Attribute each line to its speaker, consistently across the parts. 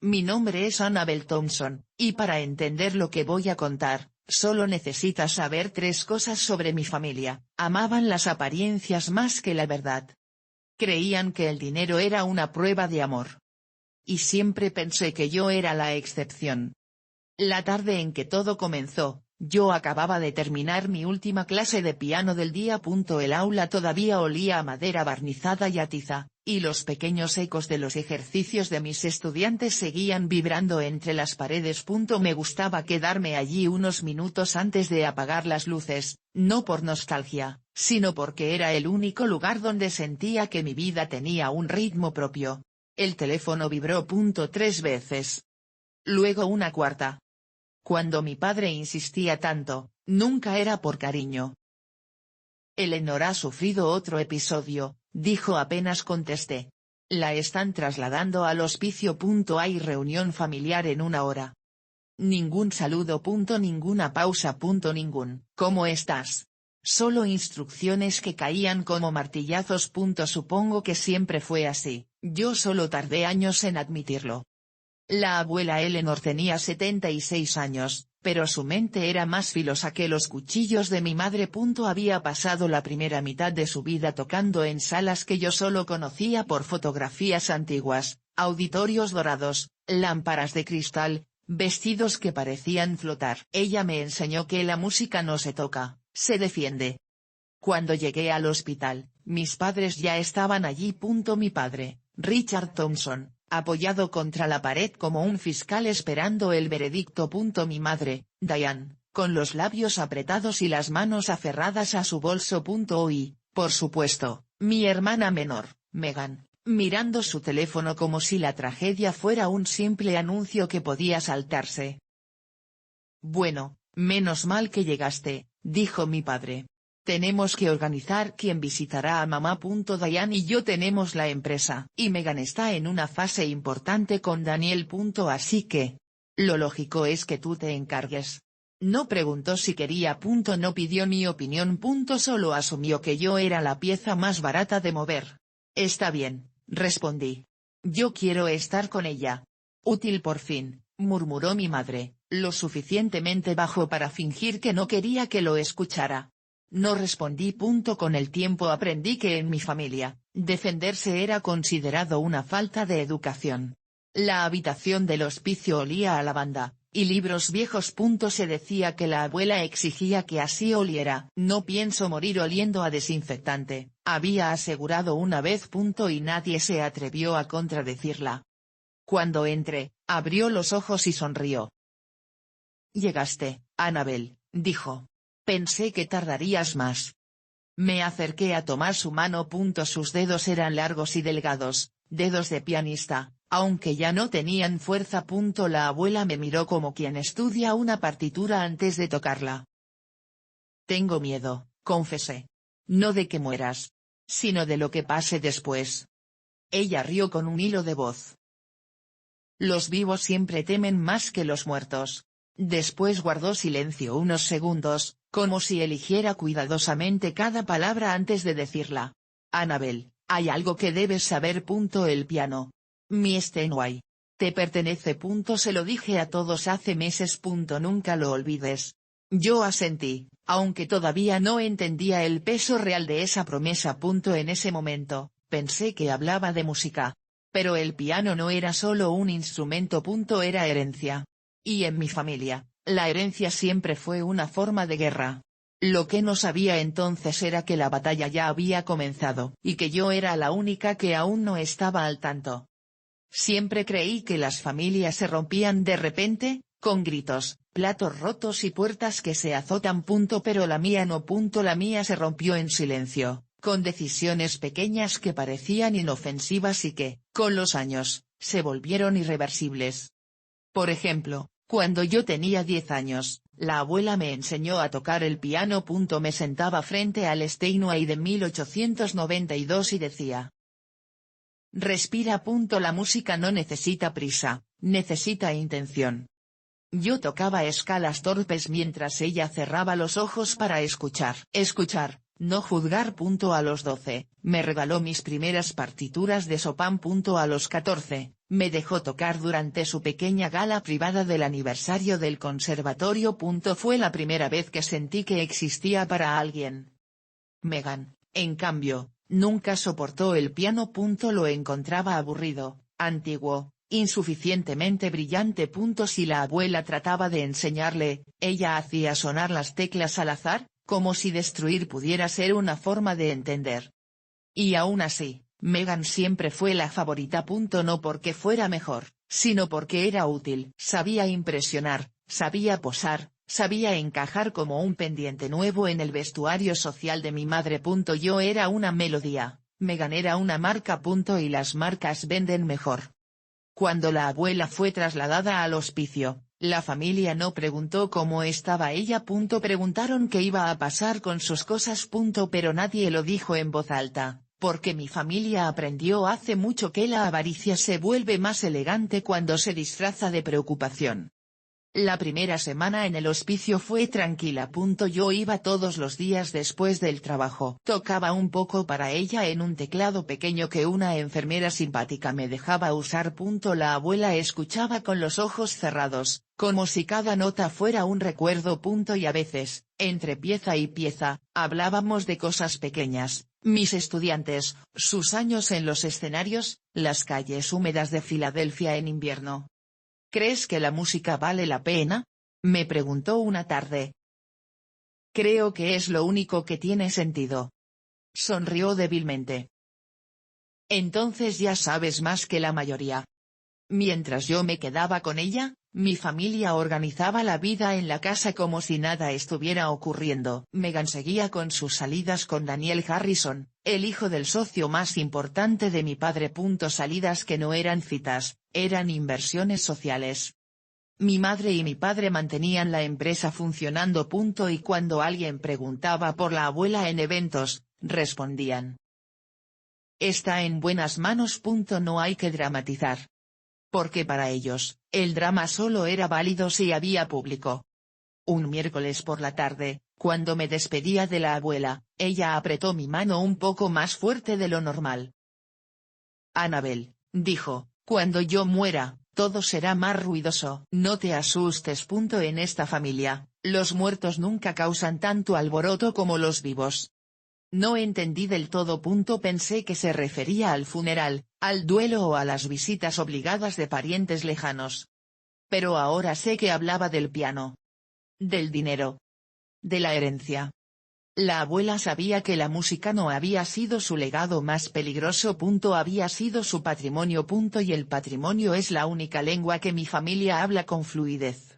Speaker 1: Mi nombre es Annabel Thompson, y para entender lo que voy a contar, solo necesitas saber 3 cosas sobre mi familia. Amaban las apariencias más que la verdad. Creían que el dinero era una prueba de amor. Y siempre pensé que yo era la excepción. La tarde en que todo comenzó, yo acababa de terminar mi última clase de piano del día. El aula todavía olía a madera barnizada y a tiza, y los pequeños ecos de los ejercicios de mis estudiantes seguían vibrando entre las paredes. Me gustaba quedarme allí unos minutos antes de apagar las luces, no por nostalgia, sino porque era el único lugar donde sentía que mi vida tenía un ritmo propio. El teléfono vibró 3 veces. Luego una cuarta. Cuando mi padre insistía tanto, nunca era por cariño. Eleanor ha sufrido otro episodio, dijo apenas contesté. La están trasladando al hospicio. Hay reunión familiar en 1 hora. Ningún saludo. Ninguna pausa. Ningún ¿cómo estás? Solo instrucciones que caían como martillazos. Supongo que siempre fue así, yo solo tardé años en admitirlo. La abuela Eleanor tenía 76 años, pero su mente era más filosa que los cuchillos de mi madre. Había pasado la primera mitad de su vida tocando en salas que yo solo conocía por fotografías antiguas, auditorios dorados, lámparas de cristal, vestidos que parecían flotar. Ella me enseñó que la música no se toca, se defiende. Cuando llegué al hospital, mis padres ya estaban allí. Mi padre, Richard Thompson, apoyado contra la pared como un fiscal esperando el veredicto. Mi madre, Diane, con los labios apretados y las manos aferradas a su bolso. Y, por supuesto, mi hermana menor, Megan, mirando su teléfono como si la tragedia fuera un simple anuncio que podía saltarse. Bueno, menos mal que llegaste, dijo mi padre. Tenemos que organizar quién visitará a mamá. Diane y yo tenemos la empresa, y Megan está en una fase importante con Daniel. Así que, lo lógico es que tú te encargues. No preguntó si quería. No pidió mi opinión. Solo asumió que yo era la pieza más barata de mover. Está bien, respondí. Yo quiero estar con ella. Útil por fin, murmuró mi madre, lo suficientemente bajo para fingir que no quería que lo escuchara. No respondí. Con el tiempo aprendí que en mi familia, defenderse era considerado una falta de educación. La habitación del hospicio olía a lavanda, y libros viejos. Se decía que la abuela exigía que así oliera. No pienso morir oliendo a desinfectante, había asegurado una vez. Y nadie se atrevió a contradecirla. Cuando entré, abrió los ojos y sonrió. Llegaste, Annabel, dijo. Pensé que tardarías más. Me acerqué a tomar su mano. Sus dedos eran largos y delgados, dedos de pianista, aunque ya no tenían fuerza. La abuela me miró como quien estudia una partitura antes de tocarla. Tengo miedo, confesé. No de que mueras, sino de lo que pase después. Ella rió con un hilo de voz. Los vivos siempre temen más que los muertos. Después guardó silencio unos segundos, como si eligiera cuidadosamente cada palabra antes de decirla. Annabel, hay algo que debes saber. El piano. Mi Steinway. Te pertenece. Se lo dije a todos hace meses. Nunca lo olvides. Yo asentí, aunque todavía no entendía el peso real de esa promesa. En ese momento, pensé que hablaba de música. Pero el piano no era solo un instrumento. Era herencia. Y en mi familia, la herencia siempre fue una forma de guerra. Lo que no sabía entonces era que la batalla ya había comenzado, y que yo era la única que aún no estaba al tanto. Siempre creí que las familias se rompían de repente, con gritos, platos rotos y puertas que se azotan. Pero la mía no. La mía se rompió en silencio, con decisiones pequeñas que parecían inofensivas y que, con los años, se volvieron irreversibles. Por ejemplo, cuando yo tenía 10 años, la abuela me enseñó a tocar el piano. Me sentaba frente al Steinway de 1892 y decía: respira. La música no necesita prisa, necesita intención. Yo tocaba escalas torpes mientras ella cerraba los ojos para escuchar. Escuchar, no juzgar. A los 12, me regaló mis primeras partituras de Chopin. A los 14, me dejó tocar durante su pequeña gala privada del aniversario del conservatorio. Fue la primera vez que sentí que existía para alguien. Meghan, en cambio, nunca soportó el piano. Lo encontraba aburrido, antiguo, insuficientemente brillante. Si la abuela trataba de enseñarle, ella hacía sonar las teclas al azar, como si destruir pudiera ser una forma de entender. Y aún así, Meghan siempre fue la favorita. No porque fuera mejor, sino porque era útil. Sabía impresionar, sabía posar, sabía encajar como un pendiente nuevo en el vestuario social de mi madre. Yo era una melodía, Meghan era una marca. Y las marcas venden mejor. Cuando la abuela fue trasladada al hospicio, la familia no preguntó cómo estaba ella. Preguntaron qué iba a pasar con sus cosas. Pero nadie lo dijo en voz alta, porque mi familia aprendió hace mucho que la avaricia se vuelve más elegante cuando se disfraza de preocupación. La primera semana en el hospicio fue tranquila. Yo iba todos los días después del trabajo. Tocaba un poco para ella en un teclado pequeño que una enfermera simpática me dejaba usar. La abuela escuchaba con los ojos cerrados, como si cada nota fuera un recuerdo. Y a veces, entre pieza y pieza, hablábamos de cosas pequeñas, mis estudiantes, sus años en los escenarios, las calles húmedas de Filadelfia en invierno. ¿Crees que la música vale la pena?, me preguntó una tarde. Creo que es lo único que tiene sentido. Sonrió débilmente. Entonces ya sabes más que la mayoría. Mientras yo me quedaba con ella, mi familia organizaba la vida en la casa como si nada estuviera ocurriendo. Meghan seguía con sus salidas con Daniel Harrison, el hijo del socio más importante de mi padre. Salidas que no eran citas, eran inversiones sociales. Mi madre y mi padre mantenían la empresa funcionando. Y cuando alguien preguntaba por la abuela en eventos, respondían: está en buenas manos. No hay que dramatizar. Porque para ellos, el drama solo era válido si había público. Un miércoles por la tarde, cuando me despedía de la abuela, ella apretó mi mano un poco más fuerte de lo normal. Annabel, dijo, cuando yo muera, todo será más ruidoso. No te asustes. En esta familia, los muertos nunca causan tanto alboroto como los vivos. No entendí del todo. Pensé que se refería al funeral, al duelo o a las visitas obligadas de parientes lejanos. Pero ahora sé que hablaba del piano. Del dinero. De la herencia. La abuela sabía que la música no había sido su legado más peligroso. Había sido su patrimonio. Y el patrimonio es la única lengua que mi familia habla con fluidez.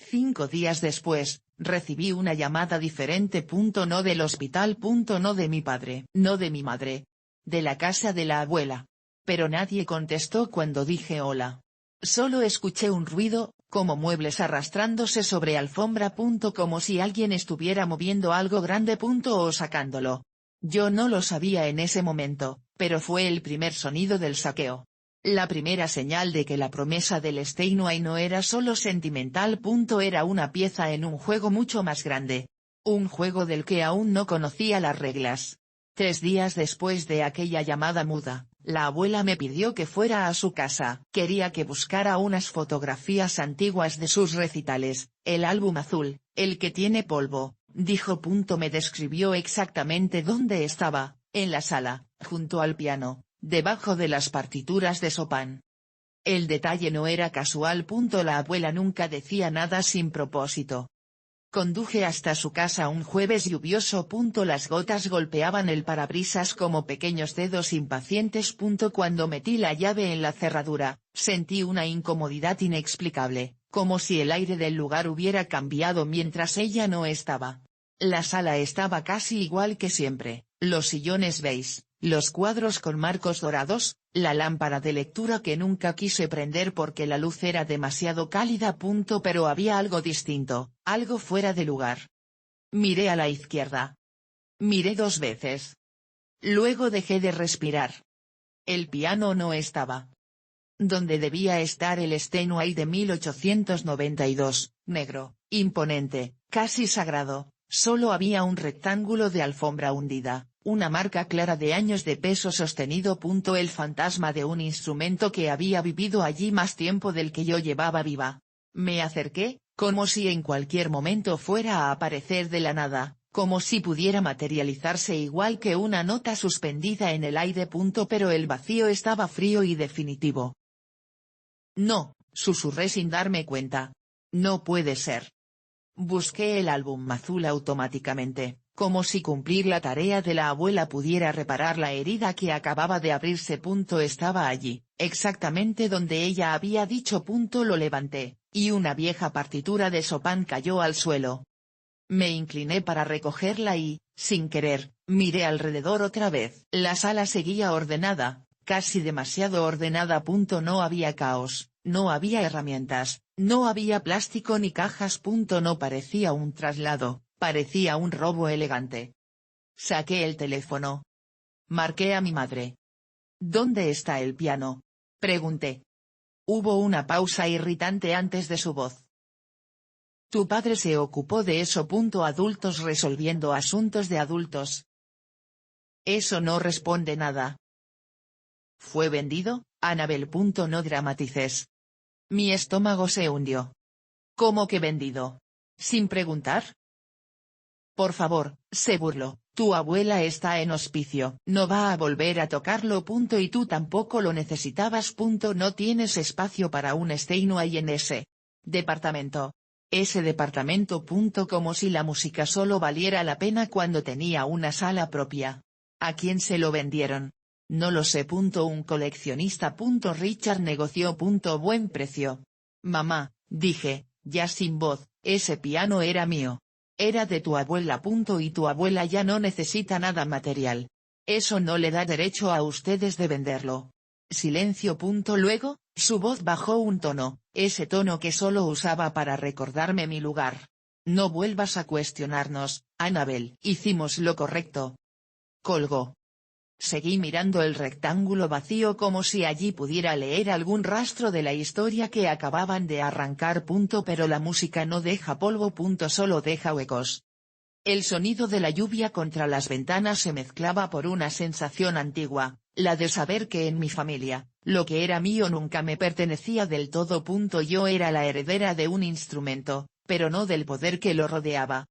Speaker 1: 5 días después, recibí una llamada diferente. No del hospital. No de mi padre. No de mi madre. De la casa de la abuela. Pero nadie contestó cuando dije hola. Solo escuché un ruido, como muebles arrastrándose sobre alfombra. Como si alguien estuviera moviendo algo grande. O sacándolo. Yo no lo sabía en ese momento, pero fue el primer sonido del saqueo. La primera señal de que la promesa del Steinway no era solo sentimental. Era una pieza en un juego mucho más grande. Un juego del que aún no conocía las reglas. 3 días después de aquella llamada muda, la abuela me pidió que fuera a su casa. Quería que buscara unas fotografías antiguas de sus recitales, el álbum azul, el que tiene polvo, dijo. Me describió exactamente dónde estaba, en la sala, junto al piano, debajo de las partituras de Chopin. El detalle no era casual. La abuela nunca decía nada sin propósito. Conduje hasta su casa un jueves lluvioso. Las gotas golpeaban el parabrisas como pequeños dedos impacientes. Cuando metí la llave en la cerradura, sentí una incomodidad inexplicable, como si el aire del lugar hubiera cambiado mientras ella no estaba. La sala estaba casi igual que siempre, los sillones beige, los cuadros con marcos dorados, la lámpara de lectura que nunca quise prender porque la luz era demasiado cálida. Pero había algo distinto, algo fuera de lugar. Miré a la izquierda. Miré 2 veces. Luego dejé de respirar. El piano no estaba donde debía estar. El Steinway de 1892, negro, imponente, casi sagrado, solo había un rectángulo de alfombra hundida, una marca clara de años de peso sostenido. El fantasma de un instrumento que había vivido allí más tiempo del que yo llevaba viva. Me acerqué, como si en cualquier momento fuera a aparecer de la nada, como si pudiera materializarse igual que una nota suspendida en el aire. Pero el vacío estaba frío y definitivo. No, susurré sin darme cuenta. No puede ser. Busqué el álbum azul automáticamente, como si cumplir la tarea de la abuela pudiera reparar la herida que acababa de abrirse. Estaba allí, exactamente donde ella había dicho. Lo levanté, y una vieja partitura de Chopin cayó al suelo. Me incliné para recogerla y, sin querer, miré alrededor otra vez. La sala seguía ordenada, casi demasiado ordenada. No había caos, no había herramientas, no había plástico ni cajas. No parecía un traslado, parecía un robo elegante. Saqué el teléfono. Marqué a mi madre. ¿Dónde está el piano?, pregunté. Hubo una pausa irritante antes de su voz. Tu padre se ocupó de eso. Adultos resolviendo asuntos de adultos. Eso no responde nada. ¿Fue vendido, Annabel? No dramatices. Mi estómago se hundió. ¿Cómo que vendido? ¿Sin preguntar? Por favor, se burló, tu abuela está en hospicio. No va a volver a tocarlo. Y tú tampoco lo necesitabas. No tienes espacio para un Steinway en ese departamento. Ese departamento. Como si la música solo valiera la pena cuando tenía una sala propia. ¿A quién se lo vendieron? No lo sé. Un coleccionista. Richard negoció. Buen precio. Mamá, dije, ya sin voz, ese piano era mío. Era de tu abuela. Y tu abuela ya no necesita nada material. Eso no le da derecho a ustedes de venderlo. Silencio. Luego, su voz bajó un tono, ese tono que solo usaba para recordarme mi lugar. No vuelvas a cuestionarnos, Annabel. Hicimos lo correcto. Colgó. Seguí mirando el rectángulo vacío como si allí pudiera leer algún rastro de la historia que acababan de arrancar. Pero la música no deja polvo. Solo deja huecos. El sonido de la lluvia contra las ventanas se mezclaba por una sensación antigua, la de saber que en mi familia, lo que era mío nunca me pertenecía del todo. Yo era la heredera de un instrumento, pero no del poder que lo rodeaba.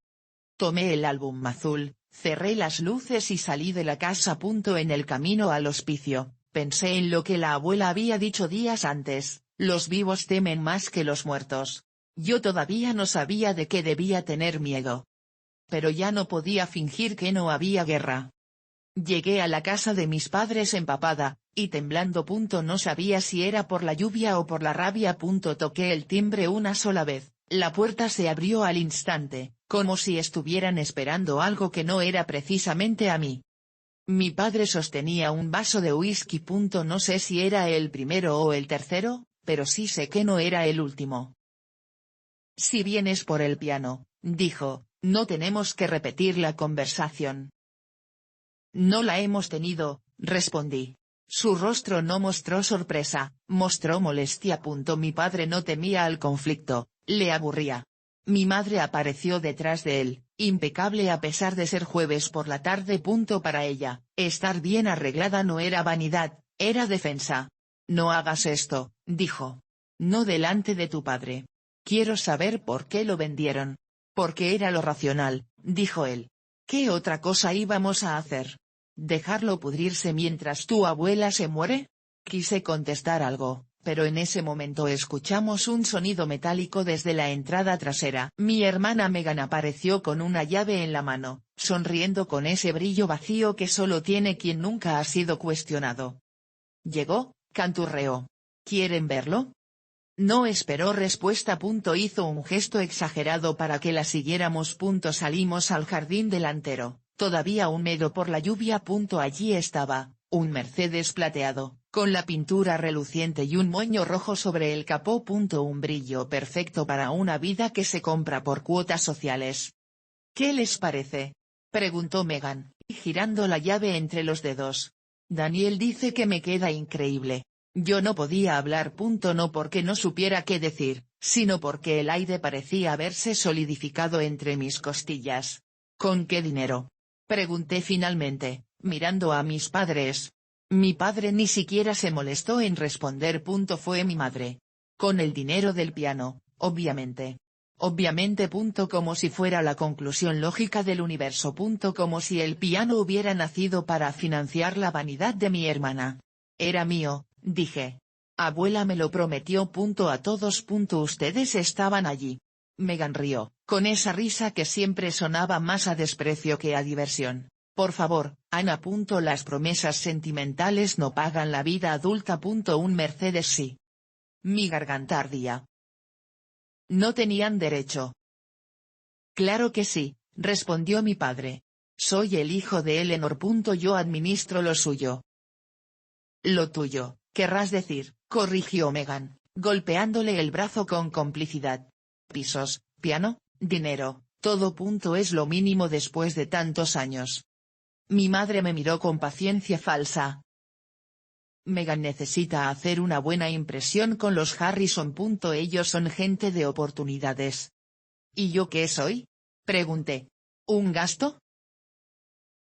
Speaker 1: Tomé el álbum azul, cerré las luces y salí de la casa. En el camino al hospicio, pensé en lo que la abuela había dicho días antes, los vivos temen más que los muertos. Yo todavía no sabía de qué debía tener miedo. Pero ya no podía fingir que no había guerra. Llegué a la casa de mis padres empapada, y temblando. No sabía si era por la lluvia o por la rabia. Toqué el timbre una sola vez, la puerta se abrió al instante, como si estuvieran esperando algo que no era precisamente a mí. Mi padre sostenía un vaso de whisky. No sé si era el primero o el tercero, pero sí sé que no era el último. Si vienes por el piano, dijo, no tenemos que repetir la conversación. No la hemos tenido, respondí. Su rostro no mostró sorpresa, mostró molestia. Mi padre no temía al conflicto, le aburría. Mi madre apareció detrás de él, impecable a pesar de ser jueves por la tarde. Para ella, estar bien arreglada no era vanidad, era defensa. No hagas esto, dijo. No delante de tu padre. Quiero saber por qué lo vendieron. Porque era lo racional, dijo él. ¿Qué otra cosa íbamos a hacer? ¿Dejarlo pudrirse mientras tu abuela se muere? Quise contestar algo, pero en ese momento escuchamos un sonido metálico desde la entrada trasera. Mi hermana Megan apareció con una llave en la mano, sonriendo con ese brillo vacío que solo tiene quien nunca ha sido cuestionado. Llegó, canturreó. ¿Quieren verlo? No esperó respuesta. Hizo un gesto exagerado para que la siguiéramos. Salimos al jardín delantero, todavía húmedo por la lluvia. Allí estaba, un Mercedes plateado, con la pintura reluciente y un moño rojo sobre el capó. Un brillo perfecto para una vida que se compra por cuotas sociales. ¿Qué les parece?, preguntó Megan, girando la llave entre los dedos. Daniel dice que me queda increíble. Yo no podía hablar. No porque no supiera qué decir, sino porque el aire parecía haberse solidificado entre mis costillas. ¿Con qué dinero?, pregunté finalmente, mirando a mis padres. Mi padre ni siquiera se molestó en responder. Fue mi madre. Con el dinero del piano, obviamente. Obviamente. Como si fuera la conclusión lógica del universo. Como si el piano hubiera nacido para financiar la vanidad de mi hermana. Era mío, dije. Abuela me lo prometió. A todos. Ustedes estaban allí. Megan rió, con esa risa que siempre sonaba más a desprecio que a diversión. Por favor, Ana. Las promesas sentimentales no pagan la vida adulta. Un Mercedes sí. Mi garganta ardía. No tenían derecho. Claro que sí, respondió mi padre. Soy el hijo de Eleanor. Yo administro lo suyo. Lo tuyo, querrás decir, corrigió Megan, golpeándole el brazo con complicidad. Pisos, piano, dinero, todo. Es lo mínimo después de tantos años. Mi madre me miró con paciencia falsa. Megan necesita hacer una buena impresión con los Harrison. Ellos son gente de oportunidades. ¿Y yo qué soy? Pregunté. ¿Un gasto?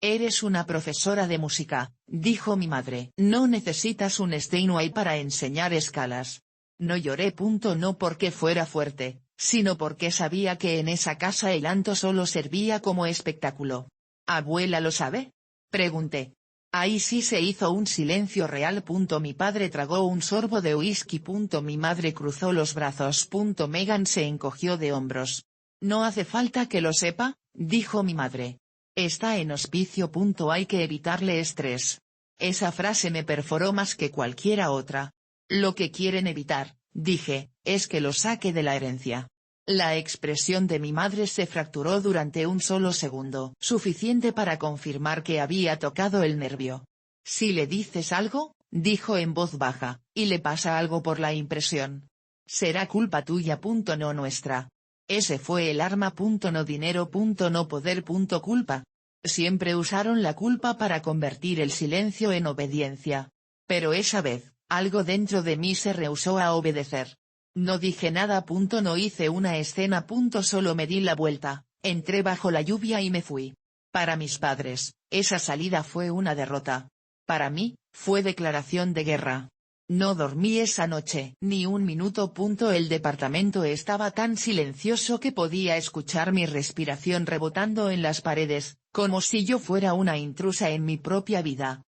Speaker 1: Eres una profesora de música, dijo mi madre. No necesitas un Steinway para enseñar escalas. No lloré. No porque fuera fuerte, sino porque sabía que en esa casa el llanto solo servía como espectáculo. ¿Abuela lo sabe? Pregunté. Ahí sí se hizo un silencio real. Mi padre tragó un sorbo de whisky. Mi madre cruzó los brazos. Megan se encogió de hombros. No hace falta que lo sepa, dijo mi madre. Está en hospicio. Hay que evitarle estrés. Esa frase me perforó más que cualquiera otra. Lo que quieren evitar, dije, es que lo saque de la herencia. La expresión de mi madre se fracturó durante un solo segundo, suficiente para confirmar que había tocado el nervio. Si le dices algo, dijo en voz baja, y le pasa algo por la impresión. Será culpa tuya. No nuestra. Ese fue el arma. No dinero. No poder. Culpa. Siempre usaron la culpa para convertir el silencio en obediencia. Pero esa vez, algo dentro de mí se rehusó a obedecer. No dije nada. No hice una escena. Solo me di la vuelta, entré bajo la lluvia y me fui. Para mis padres, esa salida fue una derrota. Para mí, fue declaración de guerra. No dormí esa noche ni un minuto. El departamento estaba tan silencioso que podía escuchar mi respiración rebotando en las paredes, como si yo fuera una intrusa en mi propia vida.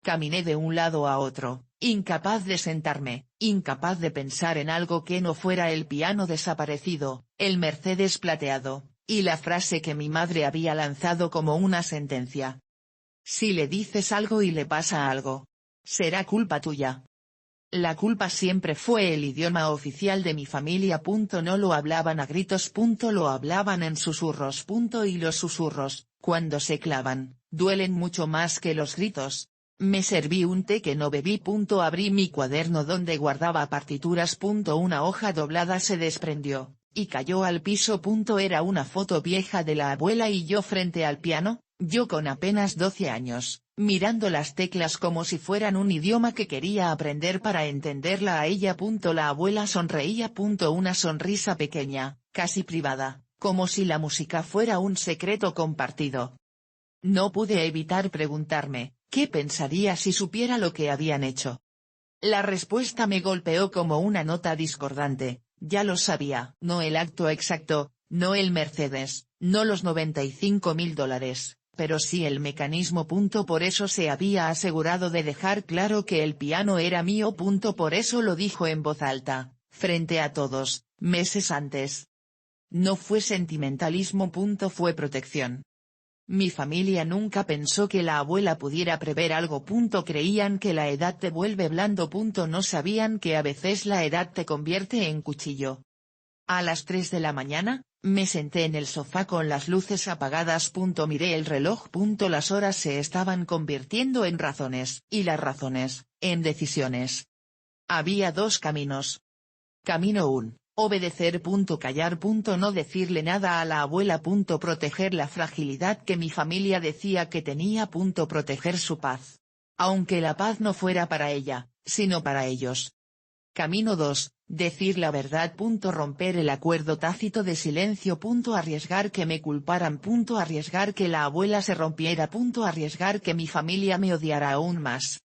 Speaker 1: Caminé de un lado a otro, incapaz de sentarme, incapaz de pensar en algo que no fuera el piano desaparecido, el Mercedes plateado, y la frase que mi madre había lanzado como una sentencia. Si le dices algo y le pasa algo, será culpa tuya. La culpa siempre fue el idioma oficial de mi familia. No lo hablaban a gritos. Lo hablaban en susurros. Y los susurros, cuando se clavan, duelen mucho más que los gritos. Me serví un té que no bebí. Abrí mi cuaderno donde guardaba partituras. Una hoja doblada se desprendió, y cayó al piso. Era una foto vieja de la abuela y yo frente al piano, yo con apenas 12 años, mirando las teclas como si fueran un idioma que quería aprender para entenderla a ella. La abuela sonreía. Una sonrisa pequeña, casi privada, como si la música fuera un secreto compartido. No pude evitar preguntarme, ¿qué pensaría si supiera lo que habían hecho? La respuesta me golpeó como una nota discordante. Ya lo sabía. No el acto exacto, no el Mercedes, no los $95.000, pero sí el mecanismo. Por eso se había asegurado de dejar claro que el piano era mío. Por eso lo dijo en voz alta, frente a todos, meses antes. No fue sentimentalismo. Fue protección. Mi familia nunca pensó que la abuela pudiera prever algo. Creían que la edad te vuelve blando. No sabían que a veces la edad te convierte en cuchillo. A las 3 de la mañana, me senté en el sofá con las luces apagadas. Miré el reloj. Las horas se estaban convirtiendo en razones, y las razones, en decisiones. Había dos caminos. Camino 1. Obedecer. Callar. No decirle nada a la abuela. Proteger la fragilidad que mi familia decía que tenía. Proteger su paz. Aunque la paz no fuera para ella, sino para ellos. Camino 2, decir la verdad. Romper el acuerdo tácito de silencio. Arriesgar que me culparan. Arriesgar que la abuela se rompiera. Arriesgar que mi familia me odiara aún más.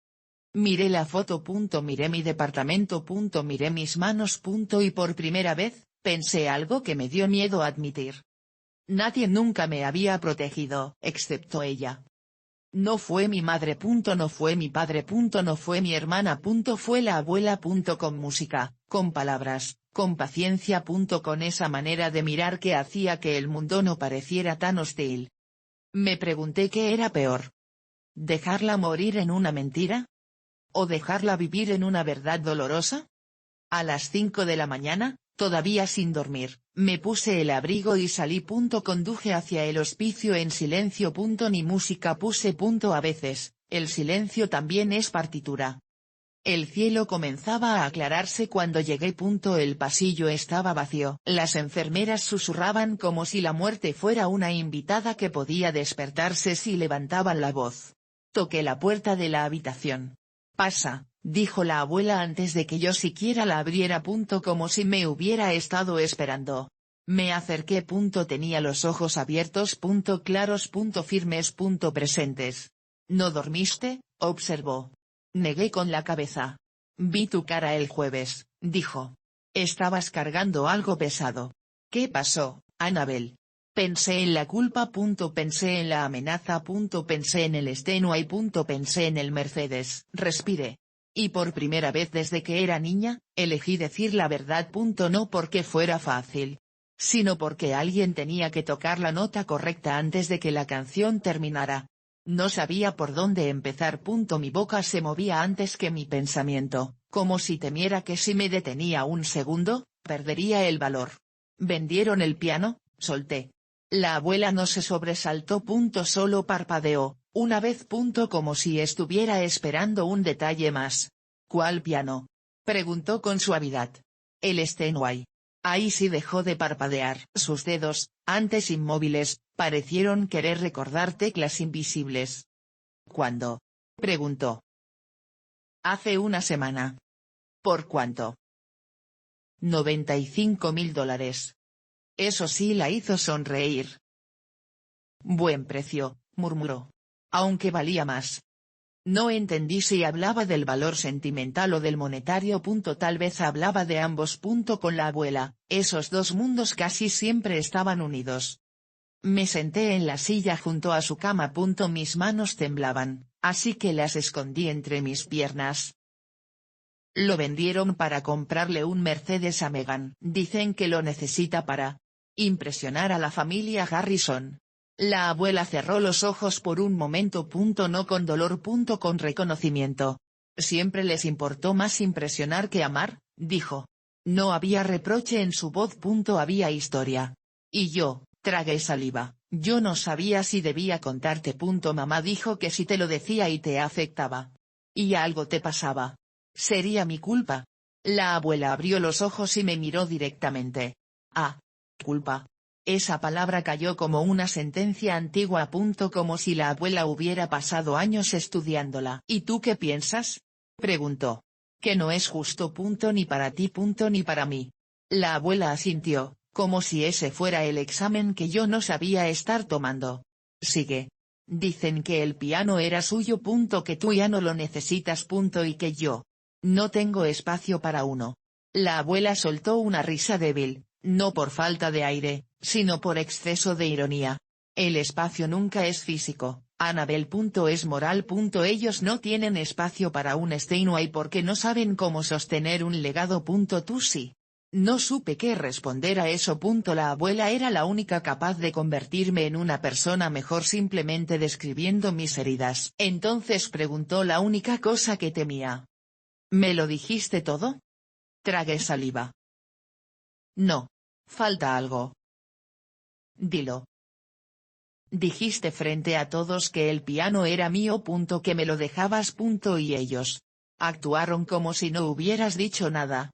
Speaker 1: Miré la foto. Miré mi departamento. Miré mis manos. Y por primera vez, pensé algo que me dio miedo admitir. Nadie nunca me había protegido, excepto ella. No fue mi madre. No fue mi padre. No fue mi hermana. Fue la abuela. Con música, con palabras, con paciencia. Con esa manera de mirar que hacía que el mundo no pareciera tan hostil. Me pregunté qué era peor. ¿Dejarla morir en una mentira? ¿O dejarla vivir en una verdad dolorosa? A las 5 de la mañana, todavía sin dormir, me puse el abrigo y salí. Conduje hacia el hospicio en silencio. Ni música puse. A veces, el silencio también es partitura. El cielo comenzaba a aclararse cuando llegué. El pasillo estaba vacío. Las enfermeras susurraban como si la muerte fuera una invitada que podía despertarse si levantaban la voz. Toqué la puerta de la habitación. «Pasa», dijo la abuela antes de que yo siquiera la abriera. Como si me hubiera estado esperando. Me acerqué. Tenía los ojos abiertos. Claros. Firmes. Presentes. «¿No dormiste?», observó. Negué con la cabeza. «Vi tu cara el jueves», dijo. «Estabas cargando algo pesado». «¿Qué pasó, Annabel?». Pensé en la culpa. Pensé en la amenaza. Pensé en el Steinway. Pensé en el Mercedes. Respiré. Y por primera vez desde que era niña, elegí decir la verdad. No porque fuera fácil, sino porque alguien tenía que tocar la nota correcta antes de que la canción terminara. No sabía por dónde empezar. Mi boca se movía antes que mi pensamiento, como si temiera que si me detenía un segundo, perdería el valor. «¿Vendieron el piano?», solté. La abuela no se sobresaltó. Solo parpadeó, una vez. Como si estuviera esperando un detalle más. «¿Cuál piano?», preguntó con suavidad. «El Steinway». Ahí sí dejó de parpadear. Sus dedos, antes inmóviles, parecieron querer recordar teclas invisibles. «¿Cuándo?», preguntó. «Hace una semana». «¿Por cuánto?». $95.000. Eso sí la hizo sonreír. «Buen precio», murmuró. «Aunque valía más». No entendí si hablaba del valor sentimental o del monetario. Tal vez hablaba de ambos. Con la abuela, esos dos mundos casi siempre estaban unidos. Me senté en la silla junto a su cama. Mis manos temblaban, así que las escondí entre mis piernas. «Lo vendieron para comprarle un Mercedes a Meghan. Dicen que lo necesita para impresionar a la familia Harrison». La abuela cerró los ojos por un momento. No con dolor. Con reconocimiento. «Siempre les importó más impresionar que amar», dijo. No había reproche en su voz. Había historia. Y yo, tragué saliva. «Yo no sabía si debía contarte. Mamá dijo que si te lo decía y te afectaba. Y algo te pasaba. Sería mi culpa». La abuela abrió los ojos y me miró directamente. «Ah. Culpa». Esa palabra cayó como una sentencia antigua. Como si la abuela hubiera pasado años estudiándola. «¿Y tú qué piensas?», preguntó. «Que no es justo. Ni para ti. Ni para mí». La abuela asintió, como si ese fuera el examen que yo no sabía estar tomando. «Sigue. Dicen que el piano era suyo. Que tú ya no lo necesitas. Y que yo no tengo espacio para uno». La abuela soltó una risa débil, no por falta de aire, sino por exceso de ironía. «El espacio nunca es físico, Annabel. Es moral. Ellos no tienen espacio para un Steinway porque no saben cómo sostener un legado. Tú sí». No supe qué responder a eso. La abuela era la única capaz de convertirme en una persona mejor simplemente describiendo mis heridas. Entonces preguntó la única cosa que temía. «¿Me lo dijiste todo?». Tragué saliva. «No. Falta algo». «Dilo». «Dijiste frente a todos que el piano era mío. Que me lo dejabas. Y ellos actuaron como si no hubieras dicho nada».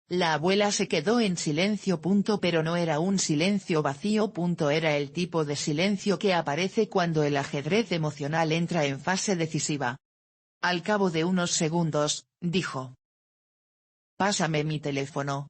Speaker 1: La abuela se quedó en silencio. Pero no era un silencio vacío. Era el tipo de silencio que aparece cuando el ajedrez emocional entra en fase decisiva. Al cabo de unos segundos, dijo. Pásame mi teléfono.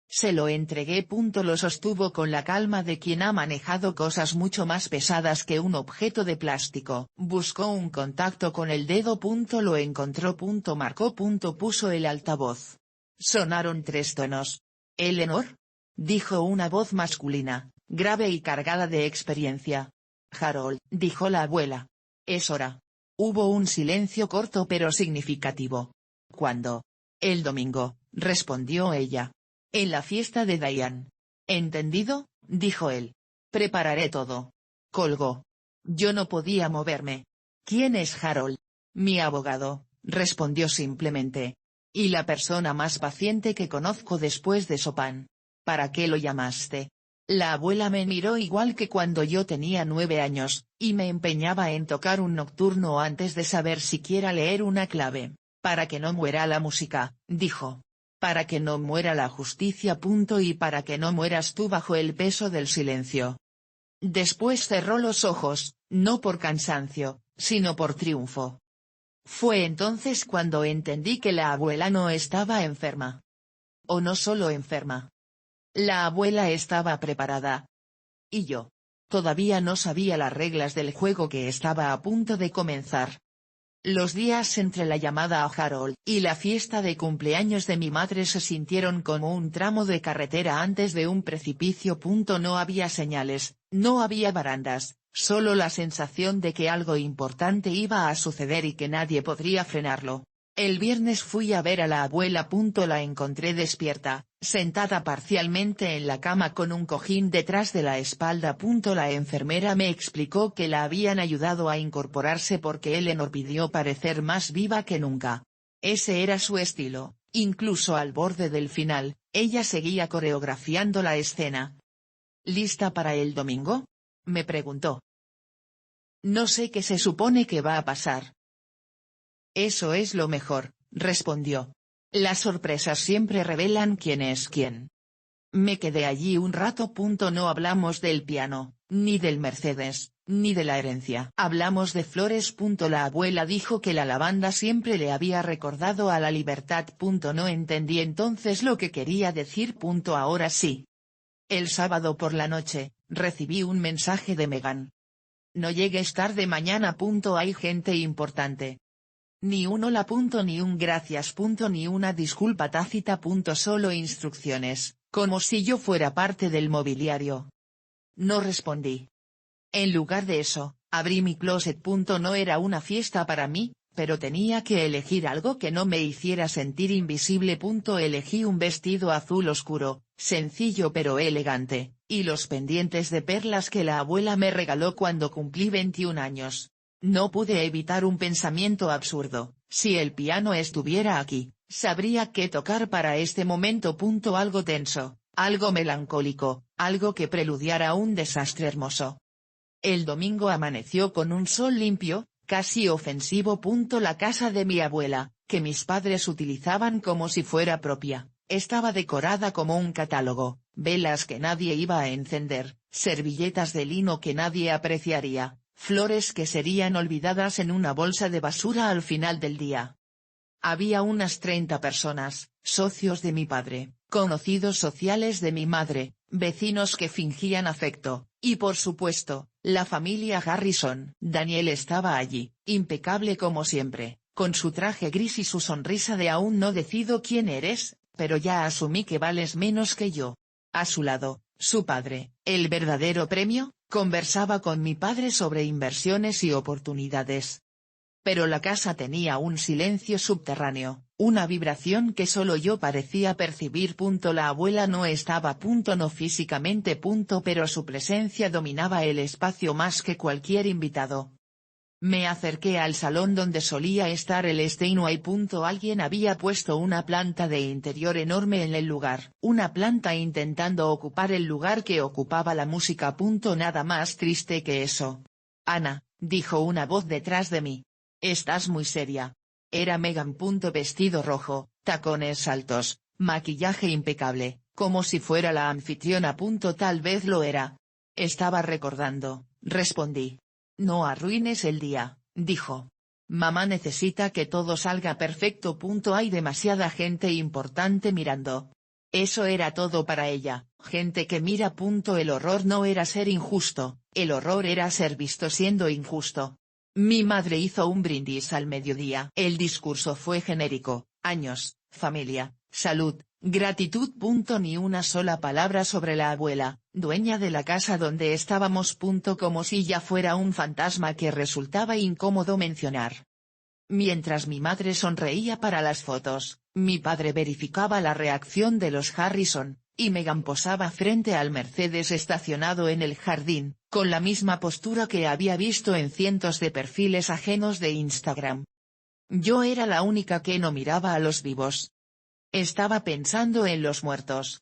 Speaker 1: Se lo entregué. Lo sostuvo con la calma de quien ha manejado cosas mucho más pesadas que un objeto de plástico. Buscó un contacto con el dedo. Lo encontró. Marcó. Puso el altavoz. Sonaron 3 tonos. «¿Eleanor?», dijo una voz masculina, grave y cargada de experiencia. «Harold», dijo la abuela. «Es hora». Hubo un silencio corto pero significativo. «¿Cuándo?». «El domingo», respondió ella. «En la fiesta de Diane». «¿Entendido?», dijo él. «Prepararé todo». Colgó. Yo no podía moverme. «¿Quién es Harold?». «Mi abogado», respondió simplemente. «Y la persona más paciente que conozco después de Chopin». «¿Para qué lo llamaste?». La abuela me miró igual que cuando yo tenía 9 años, y me empeñaba en tocar un nocturno antes de saber siquiera leer una clave. «Para que no muera la música», dijo. «Para que no muera la justicia. Y para que no mueras tú bajo el peso del silencio». Después cerró los ojos, no por cansancio, sino por triunfo. Fue entonces cuando entendí que la abuela no estaba enferma. O no solo enferma. La abuela estaba preparada. Y yo. Todavía no sabía las reglas del juego que estaba a punto de comenzar. Los días entre la llamada a Harold y la fiesta de cumpleaños de mi madre se sintieron como un tramo de carretera antes de un precipicio. No había señales, no había barandas, solo la sensación de que algo importante iba a suceder y que nadie podría frenarlo. El viernes fui a ver a la abuela. La encontré despierta, sentada parcialmente en la cama con un cojín detrás de la espalda. La enfermera me explicó que la habían ayudado a incorporarse porque Eleanor pidió parecer más viva que nunca. Ese era su estilo, incluso al borde del final, ella seguía coreografiando la escena. «¿Lista para el domingo?», me preguntó. «No sé qué se supone que va a pasar». «Eso es lo mejor», respondió. «Las sorpresas siempre revelan quién es quién». Me quedé allí un rato. No hablamos del piano, ni del Mercedes, ni de la herencia. Hablamos de flores. La abuela dijo que la lavanda siempre le había recordado a la libertad. No entendí entonces lo que quería decir. Ahora sí. El sábado por la noche, recibí un mensaje de Megan. «No llegues tarde mañana. Hay gente importante». Ni un hola. Ni un gracias. Ni una disculpa tácita. Solo instrucciones, como si yo fuera parte del mobiliario. No respondí. En lugar de eso, abrí mi closet. No era una fiesta para mí, pero tenía que elegir algo que no me hiciera sentir invisible. Elegí un vestido azul oscuro, sencillo pero elegante, y los pendientes de perlas que la abuela me regaló cuando cumplí 21 años. No pude evitar un pensamiento absurdo: si el piano estuviera aquí, sabría qué tocar para este momento. Algo tenso, algo melancólico, algo que preludiara un desastre hermoso. El domingo amaneció con un sol limpio, casi ofensivo. La casa de mi abuela, que mis padres utilizaban como si fuera propia, estaba decorada como un catálogo: velas que nadie iba a encender, servilletas de lino que nadie apreciaría, flores que serían olvidadas en una bolsa de basura al final del día. Había unas 30 personas, socios de mi padre, conocidos sociales de mi madre, vecinos que fingían afecto, y por supuesto, la familia Harrison. Daniel estaba allí, impecable como siempre, con su traje gris y su sonrisa de «aún no decido quién eres, pero ya asumí que vales menos que yo». A su lado, su padre, el verdadero premio, conversaba con mi padre sobre inversiones y oportunidades. Pero la casa tenía un silencio subterráneo, una vibración que solo yo parecía percibir. La abuela no estaba. No físicamente. Pero su presencia dominaba el espacio más que cualquier invitado. Me acerqué al salón donde solía estar el Steinway. Alguien había puesto una planta de interior enorme en el lugar, una planta intentando ocupar el lugar que ocupaba la música. Nada más triste que eso. «Ana», dijo una voz detrás de mí. «Estás muy seria». Era Megan. Vestido rojo, tacones altos, maquillaje impecable, como si fuera la anfitriona. Tal vez lo era. «Estaba recordando», respondí. «No arruines el día», dijo. Mamá necesita que todo salga perfecto. Hay demasiada gente importante mirando. Eso era todo para ella, gente que mira. El horror no era ser injusto, el horror era ser visto siendo injusto. Mi madre hizo un brindis al mediodía. El discurso fue genérico: años, familia, salud, gratitud. Ni una sola palabra sobre la abuela, dueña de la casa donde estábamos. Como si ya fuera un fantasma que resultaba incómodo mencionar. Mientras mi madre sonreía para las fotos, mi padre verificaba la reacción de los Harrison, y Meghan posaba frente al Mercedes estacionado en el jardín, con la misma postura que había visto en cientos de perfiles ajenos de Instagram. Yo era la única que no miraba a los vivos. Estaba pensando en los muertos.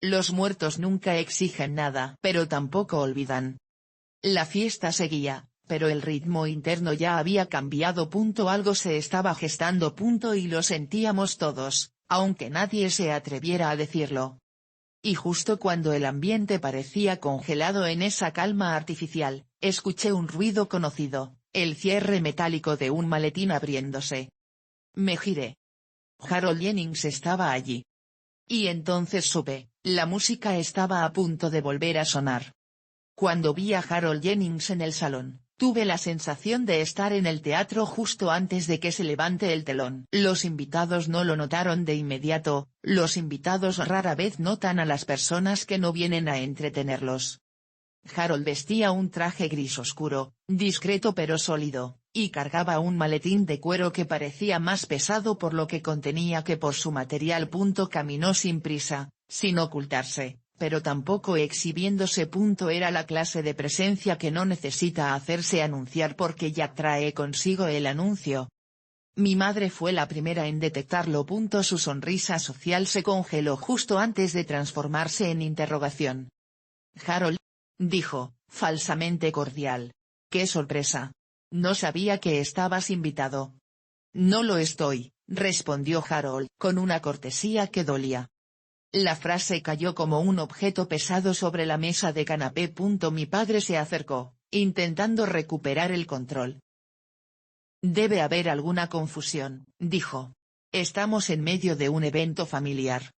Speaker 1: Los muertos nunca exigen nada, pero tampoco olvidan. La fiesta seguía, pero el ritmo interno ya había cambiado. Algo se estaba gestando. Y lo sentíamos todos, aunque nadie se atreviera a decirlo. Y justo cuando el ambiente parecía congelado en esa calma artificial, escuché un ruido conocido, el cierre metálico de un maletín abriéndose. Me giré. Harold Jennings estaba allí. Y entonces supe, la música estaba a punto de volver a sonar. Cuando vi a Harold Jennings en el salón, tuve la sensación de estar en el teatro justo antes de que se levante el telón. Los invitados no lo notaron de inmediato, los invitados rara vez notan a las personas que no vienen a entretenerlos. Harold vestía un traje gris oscuro, discreto pero sólido, y cargaba un maletín de cuero que parecía más pesado por lo que contenía que por su material. Caminó sin prisa, sin ocultarse, pero tampoco exhibiéndose. Era la clase de presencia que no necesita hacerse anunciar porque ya trae consigo el anuncio. Mi madre fue la primera en detectarlo. Su sonrisa social se congeló justo antes de transformarse en interrogación. Harold, dijo, falsamente cordial. ¡Qué sorpresa! No sabía que estabas invitado. No lo estoy, respondió Harold con una cortesía que dolía. La frase cayó como un objeto pesado sobre la mesa de canapé. Mi padre se acercó, intentando recuperar el control. Debe haber alguna confusión, dijo. Estamos en medio de un evento familiar.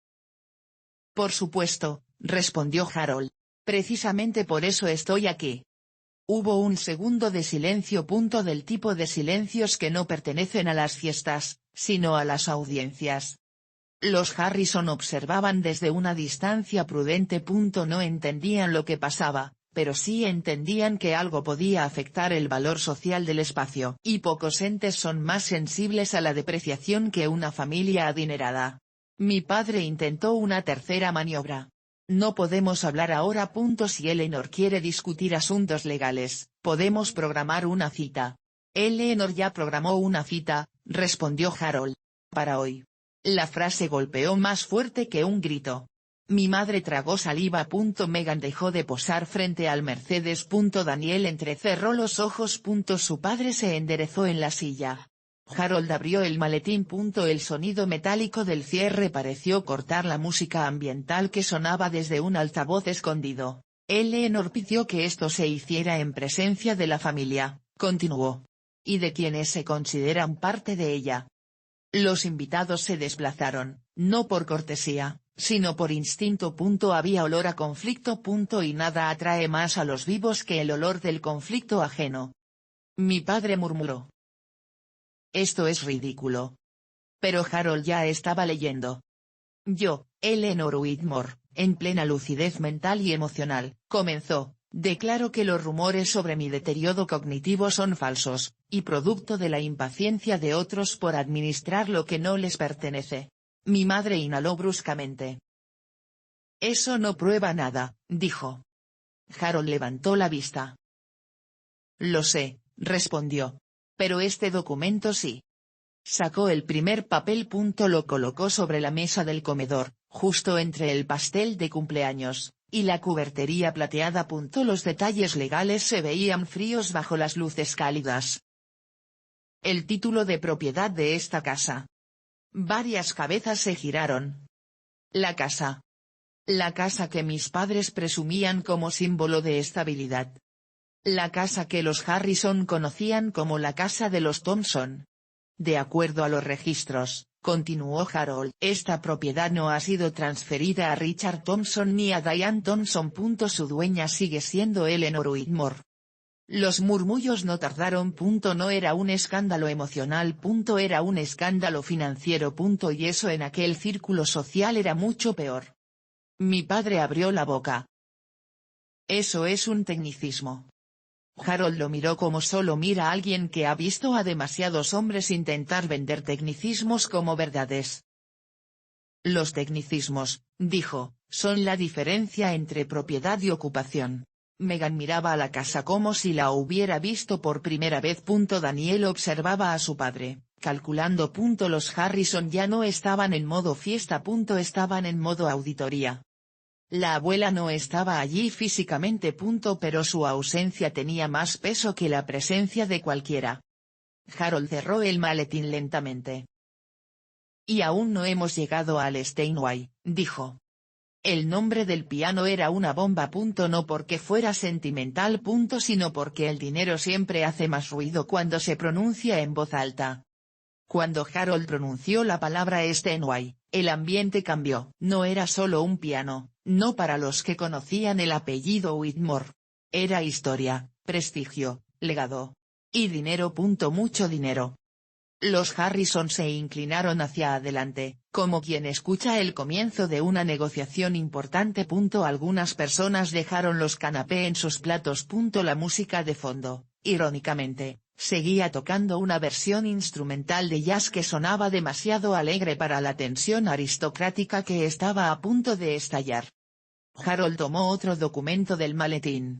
Speaker 1: Por supuesto, respondió Harold. Precisamente por eso estoy aquí. Hubo un segundo de silencio. Del tipo de silencios que no pertenecen a las fiestas, sino a las audiencias. Los Harrison observaban desde una distancia prudente. No entendían lo que pasaba, pero sí entendían que algo podía afectar el valor social del espacio. Y pocos entes son más sensibles a la depreciación que una familia adinerada. Mi padre intentó una tercera maniobra. No podemos hablar ahora. Si Eleanor quiere discutir asuntos legales, podemos programar una cita. Eleanor ya programó una cita, respondió Harold. Para hoy. La frase golpeó más fuerte que un grito. Mi madre tragó saliva. Meghan dejó de posar frente al Mercedes. Daniel entrecerró los ojos. Su padre se enderezó en la silla. Harold abrió el maletín. El sonido metálico del cierre pareció cortar la música ambiental que sonaba desde un altavoz escondido. Eleanor pidió que esto se hiciera en presencia de la familia, continuó. Y de quienes se consideran parte de ella. Los invitados se desplazaron, no por cortesía, sino por instinto. Había olor a conflicto. Y nada atrae más a los vivos que el olor del conflicto ajeno. Mi padre murmuró. Esto es ridículo. Pero Harold ya estaba leyendo. Yo, Eleanor Whitmore, en plena lucidez mental y emocional, comenzó. Declaro que los rumores sobre mi deterioro cognitivo son falsos, y producto de la impaciencia de otros por administrar lo que no les pertenece. Mi madre inhaló bruscamente. Eso no prueba nada, dijo. Harold levantó la vista. Lo sé, respondió. Pero este documento sí. Sacó el primer papel. Lo colocó sobre la mesa del comedor, justo entre el pastel de cumpleaños y la cubertería plateada. Los detalles legales se veían fríos bajo las luces cálidas. El título de propiedad de esta casa. Varias cabezas se giraron. La casa. La casa que mis padres presumían como símbolo de estabilidad. La casa que los Harrison conocían como la casa de los Thompson. De acuerdo a los registros, continuó Harold, esta propiedad no ha sido transferida a Richard Thompson ni a Diane Thompson. Su dueña sigue siendo Eleanor Whitmore. Los murmullos no tardaron. No era un escándalo emocional. Era un escándalo financiero. Y eso en aquel círculo social era mucho peor. Mi padre abrió la boca. Eso es un tecnicismo. Harold lo miró como solo mira a alguien que ha visto a demasiados hombres intentar vender tecnicismos como verdades. Los tecnicismos, dijo, son la diferencia entre propiedad y ocupación. Megan miraba a la casa como si la hubiera visto por primera vez. Daniel observaba a su padre, calculando. Los Harrison ya no estaban en modo fiesta. Estaban en modo auditoría. La abuela no estaba allí físicamente. Pero su ausencia tenía más peso que la presencia de cualquiera. Harold cerró el maletín lentamente. Y aún no hemos llegado al Steinway, dijo. El nombre del piano era una bomba. No porque fuera sentimental. Sino porque el dinero siempre hace más ruido cuando se pronuncia en voz alta. Cuando Harold pronunció la palabra Steinway, el ambiente cambió. No era solo un piano, no para los que conocían el apellido Whitmore. Era historia, prestigio, legado. Y dinero. Mucho dinero. Los Harrison se inclinaron hacia adelante, como quien escucha el comienzo de una negociación importante. Algunas personas dejaron los canapés en sus platos. La música de fondo, irónicamente, seguía tocando una versión instrumental de jazz que sonaba demasiado alegre para la tensión aristocrática que estaba a punto de estallar. Harold tomó otro documento del maletín.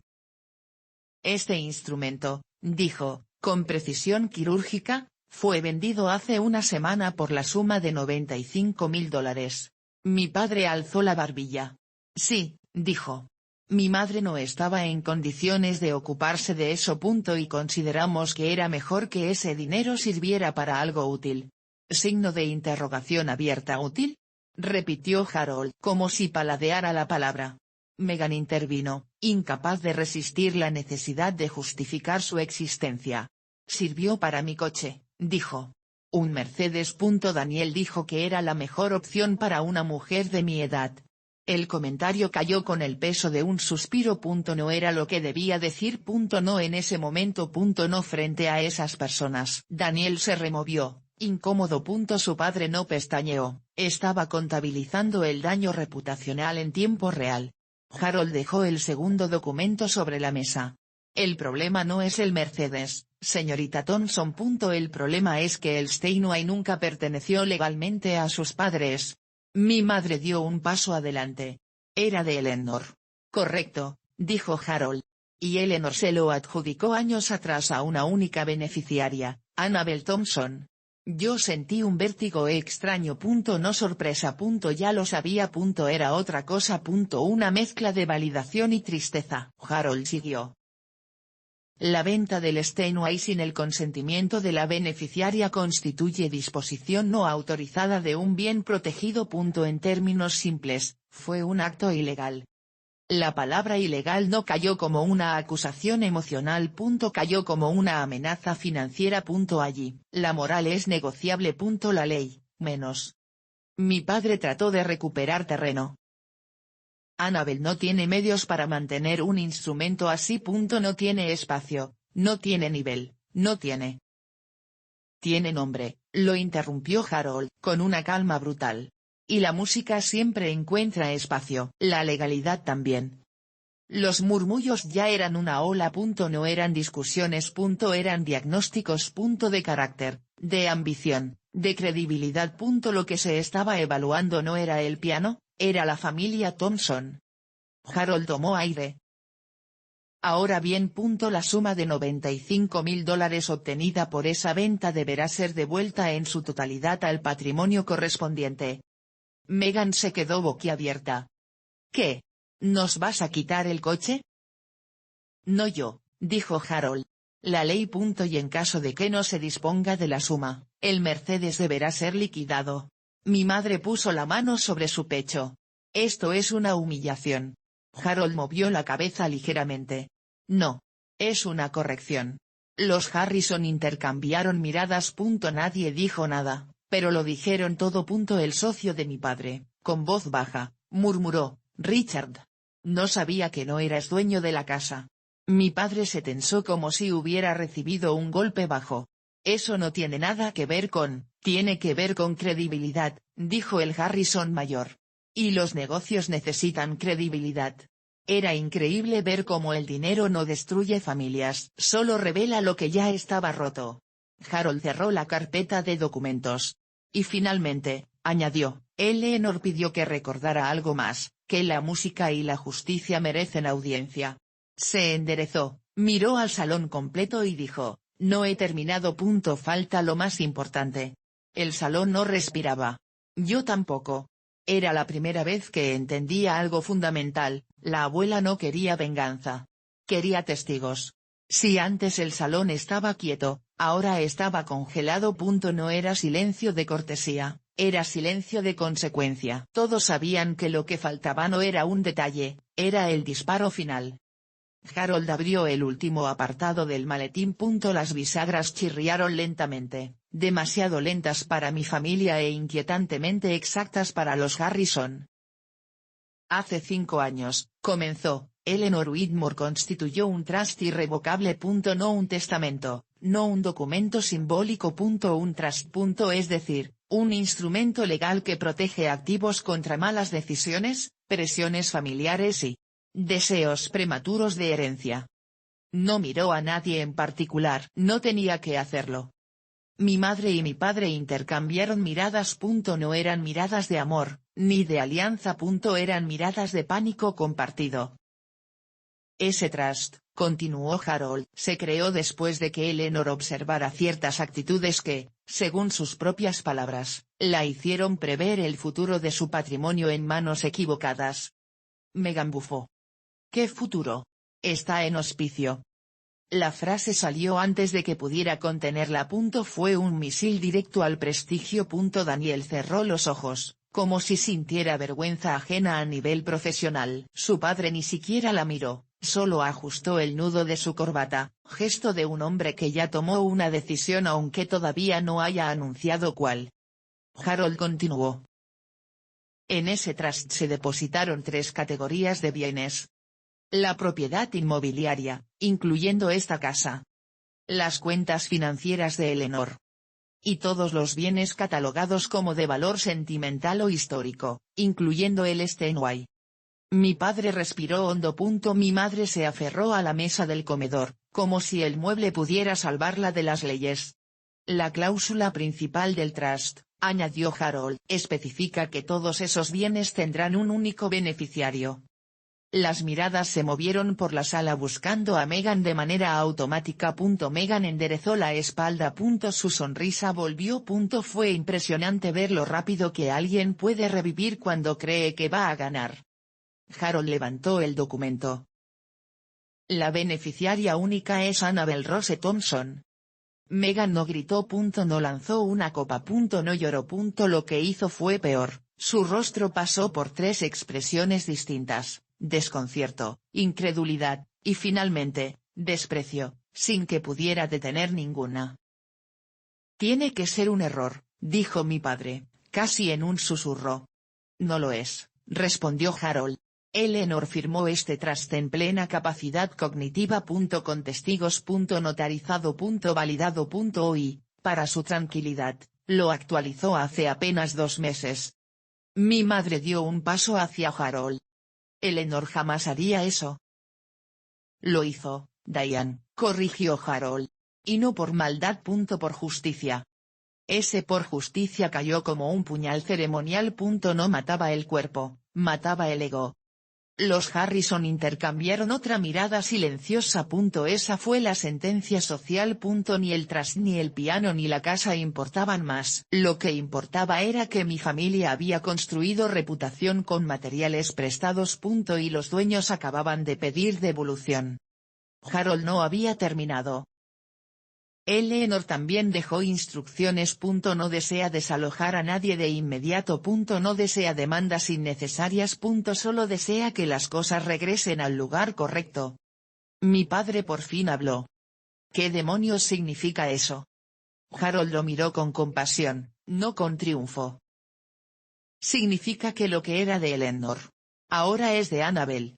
Speaker 1: Este instrumento, dijo, con precisión quirúrgica, fue vendido hace una semana por la suma de $95.000. Mi padre alzó la barbilla. Sí, dijo. Mi madre no estaba en condiciones de ocuparse de eso. Y consideramos que era mejor que ese dinero sirviera para algo útil. Signo de interrogación abierta. ¿Útil? Repitió Harold, como si paladeara la palabra. Megan intervino, incapaz de resistir la necesidad de justificar su existencia. Sirvió para mi coche, dijo. Un Mercedes. Daniel dijo que era la mejor opción para una mujer de mi edad. El comentario cayó con el peso de un suspiro. No era lo que debía decir. No en ese momento. No frente a esas personas. Daniel se removió, incómodo. Su padre no pestañeó, estaba contabilizando el daño reputacional en tiempo real. Harold dejó el segundo documento sobre la mesa. El problema no es el Mercedes, señorita Thompson. El problema es que el Steinway nunca perteneció legalmente a sus padres. Mi madre dio un paso adelante. Era de Eleanor. Correcto, dijo Harold. Y Eleanor se lo adjudicó años atrás a una única beneficiaria, Annabel Thompson. Yo sentí un vértigo extraño. No sorpresa. Ya lo sabía. Era otra cosa. Una mezcla de validación y tristeza. Harold siguió. La venta del Steinway sin el consentimiento de la beneficiaria constituye disposición no autorizada de un bien protegido. En términos simples, fue un acto ilegal. La palabra ilegal no cayó como una acusación emocional. Cayó como una amenaza financiera. Allí, la moral es negociable. La ley, menos. Mi padre trató de recuperar terreno. Annabel no tiene medios para mantener un instrumento así. No tiene espacio, no tiene nivel, no tiene. Tiene nombre, lo interrumpió Harold, con una calma brutal. Y la música siempre encuentra espacio, la legalidad también. Los murmullos ya eran una ola. No eran discusiones. Eran diagnósticos. De carácter, de ambición, de credibilidad. Lo que se estaba evaluando no era el piano, era la familia Thompson. Harold tomó aire. Ahora bien. La suma de $95.000 obtenida por esa venta deberá ser devuelta en su totalidad al patrimonio correspondiente. Megan se quedó boquiabierta. ¿Qué? ¿Nos vas a quitar el coche? No yo, dijo Harold. La ley. Y en caso de que no se disponga de la suma, el Mercedes deberá ser liquidado. Mi madre puso la mano sobre su pecho. Esto es una humillación. Harold movió la cabeza ligeramente. No. Es una corrección. Los Harrison intercambiaron miradas. Nadie dijo nada, pero lo dijeron todo. El socio de mi padre, con voz baja, murmuró, Richard. No sabía que no eras dueño de la casa. Mi padre se tensó como si hubiera recibido un golpe bajo. Eso no tiene nada que ver con, tiene que ver con credibilidad, dijo el Harrison mayor. Y los negocios necesitan credibilidad. Era increíble ver cómo el dinero no destruye familias, solo revela lo que ya estaba roto. Harold cerró la carpeta de documentos. Y finalmente, añadió, Eleanor pidió que recordara algo más, que la música y la justicia merecen audiencia. Se enderezó, miró al salón completo y dijo, no he terminado. Falta lo más importante. El salón no respiraba. Yo tampoco. Era la primera vez que entendía algo fundamental, la abuela no quería venganza. Quería testigos. Si antes el salón estaba quieto, ahora estaba congelado. No era silencio de cortesía, era silencio de consecuencia. Todos sabían que lo que faltaba no era un detalle, era el disparo final. Harold abrió el último apartado del maletín. Las bisagras chirriaron lentamente, demasiado lentas para mi familia e inquietantemente exactas para los Harrison. Hace 5 años, comenzó, Eleanor Whitmore constituyó un trust irrevocable. No un testamento, no un documento simbólico. Un trust. Es decir, un instrumento legal que protege activos contra malas decisiones, presiones familiares y deseos prematuros de herencia. No miró a nadie en particular. No tenía que hacerlo. Mi madre y mi padre intercambiaron miradas. No eran miradas de amor, ni de alianza. Eran miradas de pánico compartido. Ese trust, continuó Harold, se creó después de que Eleanor observara ciertas actitudes que, según sus propias palabras, la hicieron prever el futuro de su patrimonio en manos equivocadas. Megan bufó. ¿Qué futuro? Está en hospicio. La frase salió antes de que pudiera contenerla. Fue un misil directo al prestigio. Daniel cerró los ojos, como si sintiera vergüenza ajena a nivel profesional. Su padre ni siquiera la miró, solo ajustó el nudo de su corbata, gesto de un hombre que ya tomó una decisión aunque todavía no haya anunciado cuál. Harold continuó. En ese trust se depositaron 3 categorías de bienes. La propiedad inmobiliaria, incluyendo esta casa. Las cuentas financieras de Eleanor. Y todos los bienes catalogados como de valor sentimental o histórico, incluyendo el Steinway. Mi padre respiró hondo. Mi madre se aferró a la mesa del comedor, como si el mueble pudiera salvarla de las leyes. La cláusula principal del trust, añadió Harold, especifica que todos esos bienes tendrán un único beneficiario. Las miradas se movieron por la sala buscando a Megan de manera automática. Megan enderezó la espalda. Su sonrisa volvió. Fue impresionante ver lo rápido que alguien puede revivir cuando cree que va a ganar. Harold levantó el documento. La beneficiaria única es Annabel Rose Thompson. Megan no gritó. No lanzó una copa. No lloró. Lo que hizo fue peor, su rostro pasó por 3 expresiones distintas. Desconcierto, incredulidad, y finalmente, desprecio, sin que pudiera detener ninguna. Tiene que ser un error, dijo mi padre, casi en un susurro. No lo es, respondió Harold. Eleanor firmó este trust en plena capacidad cognitiva. Con testigos. Notarizado. Validado. Hoy, para su tranquilidad, lo actualizó hace apenas 2 meses. Mi madre dio un paso hacia Harold. Eleanor jamás haría eso. Lo hizo, Diane, corrigió Harold. Y no por maldad. Por justicia. Ese por justicia cayó como un puñal ceremonial. No mataba el cuerpo, mataba el ego. Los Harrison intercambiaron otra mirada silenciosa. Esa fue la sentencia social. Ni el trust ni el piano ni la casa importaban más. Lo que importaba era que mi familia había construido reputación con materiales prestados. Y los dueños acababan de pedir devolución. Harold no había terminado. Eleanor también dejó instrucciones. No desea desalojar a nadie de inmediato. No desea demandas innecesarias. Solo desea que las cosas regresen al lugar correcto. Mi padre por fin habló. ¿Qué demonios significa eso? Harold lo miró con compasión, no con triunfo. Significa que lo que era de Eleanor ahora es de Annabel.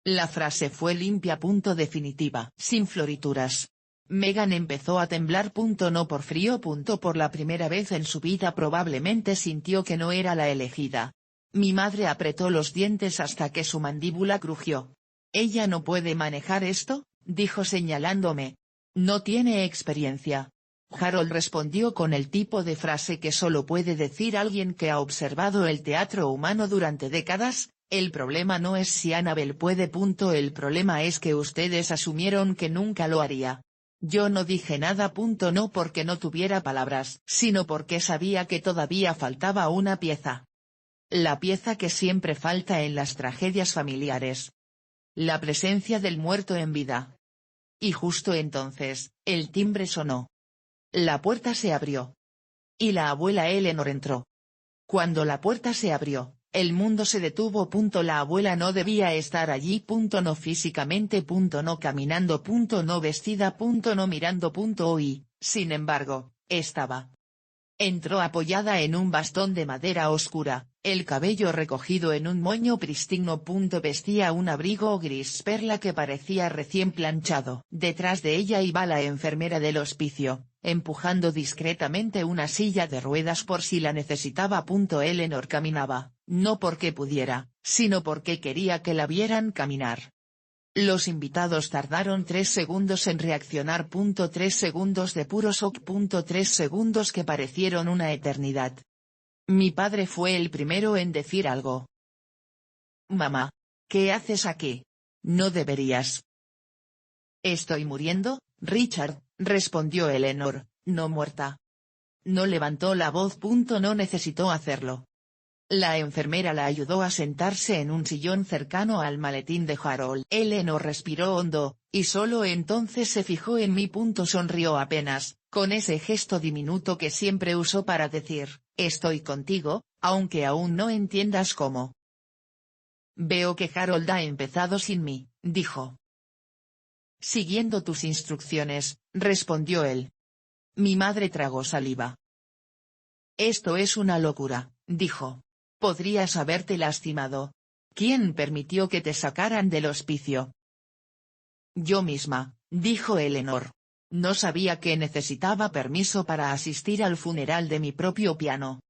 Speaker 1: La frase fue limpia. Definitiva, sin florituras. Megan empezó a temblar. No por frío. Por la primera vez en su vida probablemente sintió que no era la elegida. Mi madre apretó los dientes hasta que su mandíbula crujió. «¿Ella no puede manejar esto?», dijo señalándome. «No tiene experiencia». Harold respondió con el tipo de frase que solo puede decir alguien que ha observado el teatro humano durante décadas: «El problema no es si Annabel puede. El problema es que ustedes asumieron que nunca lo haría». Yo no dije nada. No porque no tuviera palabras, sino porque sabía que todavía faltaba una pieza. La pieza que siempre falta en las tragedias familiares. La presencia del muerto en vida. Y justo entonces, el timbre sonó. La puerta se abrió. Y la abuela Eleanor entró. Cuando la puerta se abrió, el mundo se detuvo. La abuela no debía estar allí. No físicamente. No caminando. No vestida. No mirando. Y, sin embargo, estaba. Entró apoyada en un bastón de madera oscura, el cabello recogido en un moño pristino. Vestía un abrigo gris perla que parecía recién planchado. Detrás de ella iba la enfermera del hospicio, empujando discretamente una silla de ruedas por si la necesitaba. Eleanor caminaba, no porque pudiera, sino porque quería que la vieran caminar. Los invitados tardaron 3 segundos en reaccionar. 3 segundos de puro shock. 3 segundos que parecieron una eternidad. Mi padre fue el primero en decir algo. «Mamá, ¿qué haces aquí? No deberías». «Estoy muriendo, Richard», respondió Eleanor, no muerta. No levantó la voz. No necesitó hacerlo. La enfermera la ayudó a sentarse en un sillón cercano al maletín de Harold. Eleanor respiró hondo, y solo entonces se fijó en mí. Sonrió apenas, con ese gesto diminuto que siempre usó para decir: «Estoy contigo, aunque aún no entiendas cómo». «Veo que Harold ha empezado sin mí», dijo. «Siguiendo tus instrucciones», respondió él. Mi madre tragó saliva. «Esto es una locura», dijo. «Podrías haberte lastimado. ¿Quién permitió que te sacaran del hospicio?» «Yo misma», dijo Eleanor. «No sabía que necesitaba permiso para asistir al funeral de mi propio piano».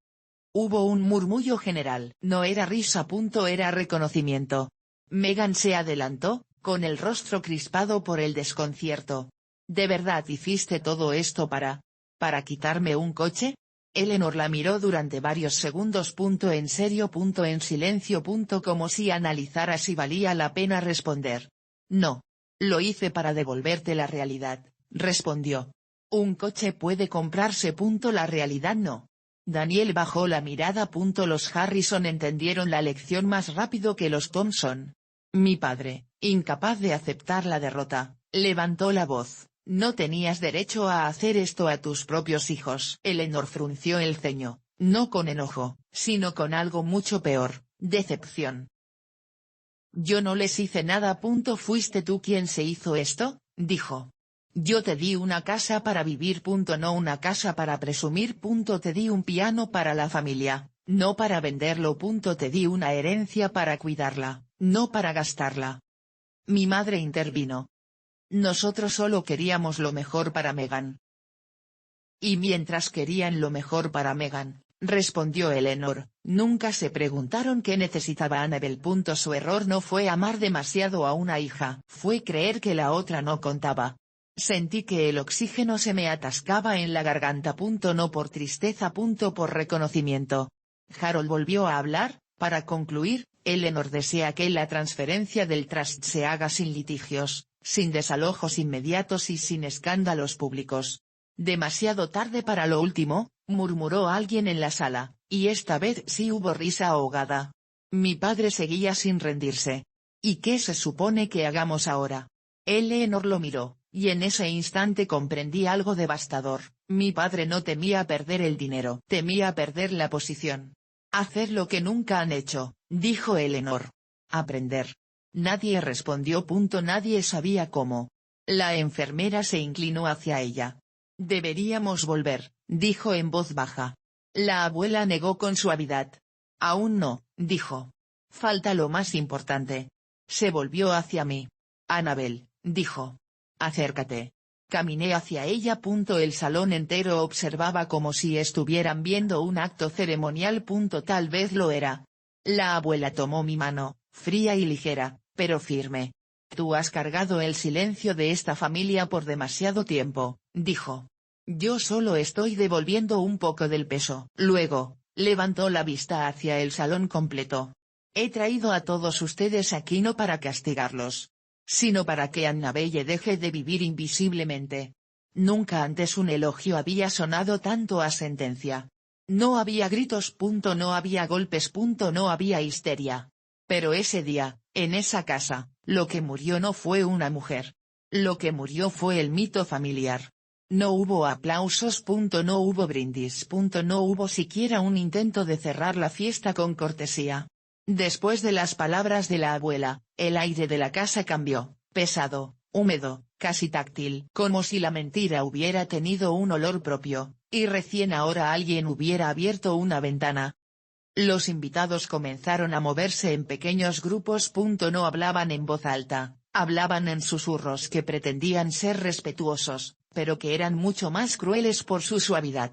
Speaker 1: Hubo un murmullo general. No era risa. Era reconocimiento. Megan se adelantó, con el rostro crispado por el desconcierto. «¿De verdad hiciste todo esto para quitarme un coche?» Eleanor la miró durante varios segundos. «¿En serio? En silencio. Como si analizara si valía la pena responder. «No. Lo hice para devolverte la realidad», respondió. «Un coche puede comprarse. La realidad no». Daniel bajó la mirada. Los Harrison entendieron la lección más rápido que los Thompson. Mi padre, incapaz de aceptar la derrota, levantó la voz. «No tenías derecho a hacer esto a tus propios hijos». Eleanor frunció el ceño, no con enojo, sino con algo mucho peor: decepción. «Yo no les hice nada. Fuiste tú quien se hizo esto», dijo. «Yo te di una casa para vivir. No una casa para presumir. Te di un piano para la familia, no para venderlo. Te di una herencia para cuidarla, no para gastarla». Mi madre intervino. «Nosotros solo queríamos lo mejor para Megan». «Y mientras querían lo mejor para Megan», respondió Eleanor, «nunca se preguntaron qué necesitaba Annabel. Su error no fue amar demasiado a una hija, fue creer que la otra no contaba». Sentí que el oxígeno se me atascaba en la garganta. No por tristeza. Por reconocimiento. Harold volvió a hablar. «Para concluir, Eleanor desea que la transferencia del trust se haga sin litigios, sin desalojos inmediatos y sin escándalos públicos». «Demasiado tarde para lo último», murmuró alguien en la sala, y esta vez sí hubo risa ahogada. Mi padre seguía sin rendirse. «¿Y qué se supone que hagamos ahora?» Eleanor lo miró, y en ese instante comprendí algo devastador. Mi padre no temía perder el dinero, temía perder la posición. «Hacer lo que nunca han hecho», dijo Eleanor. «Aprender». Nadie respondió. Nadie sabía cómo. La enfermera se inclinó hacia ella. Deberíamos volver, dijo en voz baja. La abuela negó con suavidad. Aún no, dijo. Falta lo más importante. Se volvió hacia mí. Annabel, dijo. Acércate. Caminé hacia ella. El salón entero observaba como si estuvieran viendo un acto ceremonial. Tal vez lo era. La abuela tomó mi mano, fría y ligera, pero firme. Tú has cargado el silencio de esta familia por demasiado tiempo, dijo. Yo solo estoy devolviendo un poco del peso. Luego, levantó la vista hacia el salón completo. He traído a todos ustedes aquí no para castigarlos, sino para que Annabelle deje de vivir invisiblemente. Nunca antes un elogio había sonado tanto a sentencia. No había gritos. No había golpes. No había histeria. Pero ese día, en esa casa, lo que murió no fue una mujer. Lo que murió fue el mito familiar. No hubo aplausos. No hubo brindis. No hubo siquiera un intento de cerrar la fiesta con cortesía. Después de las palabras de la abuela, el aire de la casa cambió, pesado, húmedo, casi táctil, como si la mentira hubiera tenido un olor propio, y recién ahora alguien hubiera abierto una ventana. Los invitados comenzaron a moverse en pequeños grupos. No hablaban en voz alta, hablaban en susurros que pretendían ser respetuosos, pero que eran mucho más crueles por su suavidad.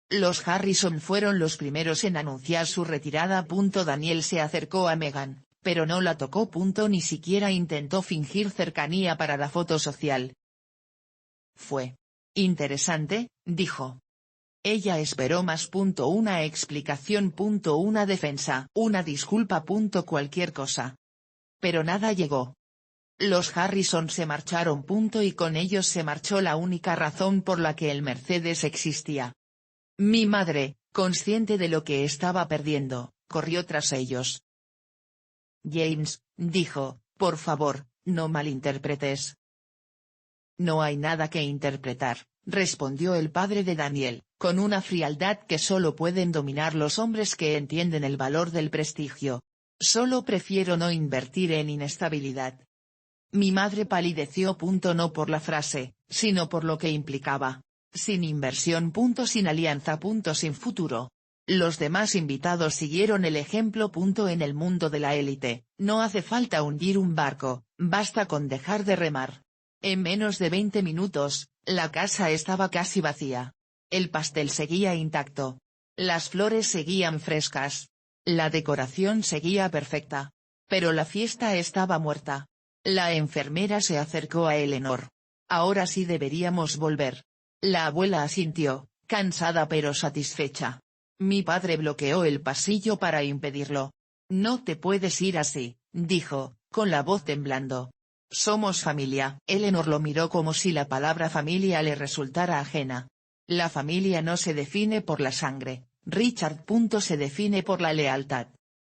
Speaker 1: Los Harrison fueron los primeros en anunciar su retirada. Daniel se acercó a Meghan, pero no la tocó. Ni siquiera intentó fingir cercanía para la foto social. Fue interesante, dijo. Ella esperó más. Una explicación. Una defensa. Una disculpa. Cualquier cosa. Pero nada llegó. Los Harrison se marcharon. Y con ellos se marchó la única razón por la que el Mercedes existía. Mi madre, consciente de lo que estaba perdiendo, corrió tras ellos. James, dijo, por favor, no malinterpretes. No hay nada que interpretar, respondió el padre de Daniel, con una frialdad que solo pueden dominar los hombres que entienden el valor del prestigio. Solo prefiero no invertir en inestabilidad. Mi madre palideció. No por la frase, sino por lo que implicaba. Sin inversión. Sin alianza. Sin futuro. Los demás invitados siguieron el ejemplo. En el mundo de la élite, no hace falta hundir un barco, basta con dejar de remar. En menos de 20 minutos, la casa estaba casi vacía. El pastel seguía intacto. Las flores seguían frescas. La decoración seguía perfecta. Pero la fiesta estaba muerta. La enfermera se acercó a Eleanor. Ahora sí deberíamos volver. La abuela asintió, cansada pero satisfecha. Mi padre bloqueó el pasillo para impedirlo. No te puedes ir así, dijo, con la voz temblando. Somos familia. Eleanor lo miró como si la palabra familia le resultara ajena. La familia no se define por la sangre, Richard. Se define por la lealtad.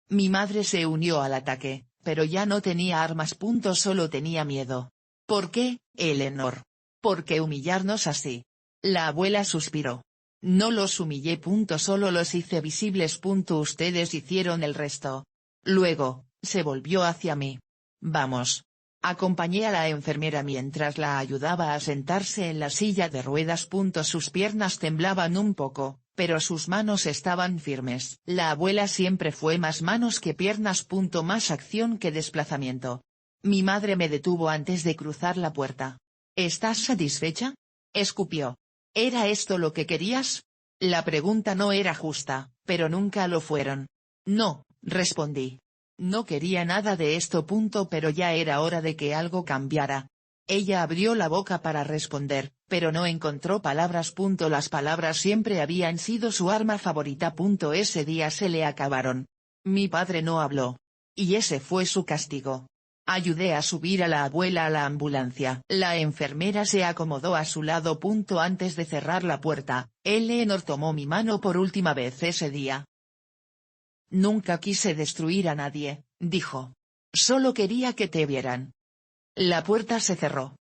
Speaker 1: Mi madre se unió al ataque, pero ya no tenía armas. Solo tenía miedo. ¿Por qué, Eleanor? ¿Por qué humillarnos así? La abuela suspiró. No los humillé. Solo los hice visibles. Ustedes hicieron el resto. Luego, se volvió hacia mí. Vamos. Acompañé a la enfermera mientras la ayudaba a sentarse en la silla de ruedas. Sus piernas temblaban un poco, pero sus manos estaban firmes. La abuela siempre fue más manos que piernas. Más acción que desplazamiento. Mi madre me detuvo antes de cruzar la puerta. ¿Estás satisfecha? Escupió. ¿Era esto lo que querías? La pregunta no era justa, pero nunca lo fueron. No, respondí. No quería nada de esto. Pero ya era hora de que algo cambiara. Ella abrió la boca para responder, pero no encontró palabras. Las palabras siempre habían sido su arma favorita. Ese día se le acabaron. Mi padre no habló. Y ese fue su castigo. Ayudé a subir a la abuela a la ambulancia. La enfermera se acomodó a su lado. Antes de cerrar la puerta, Eleanor tomó mi mano por última vez ese día. Nunca quise destruir a nadie, dijo. Solo quería que te vieran. La puerta se cerró.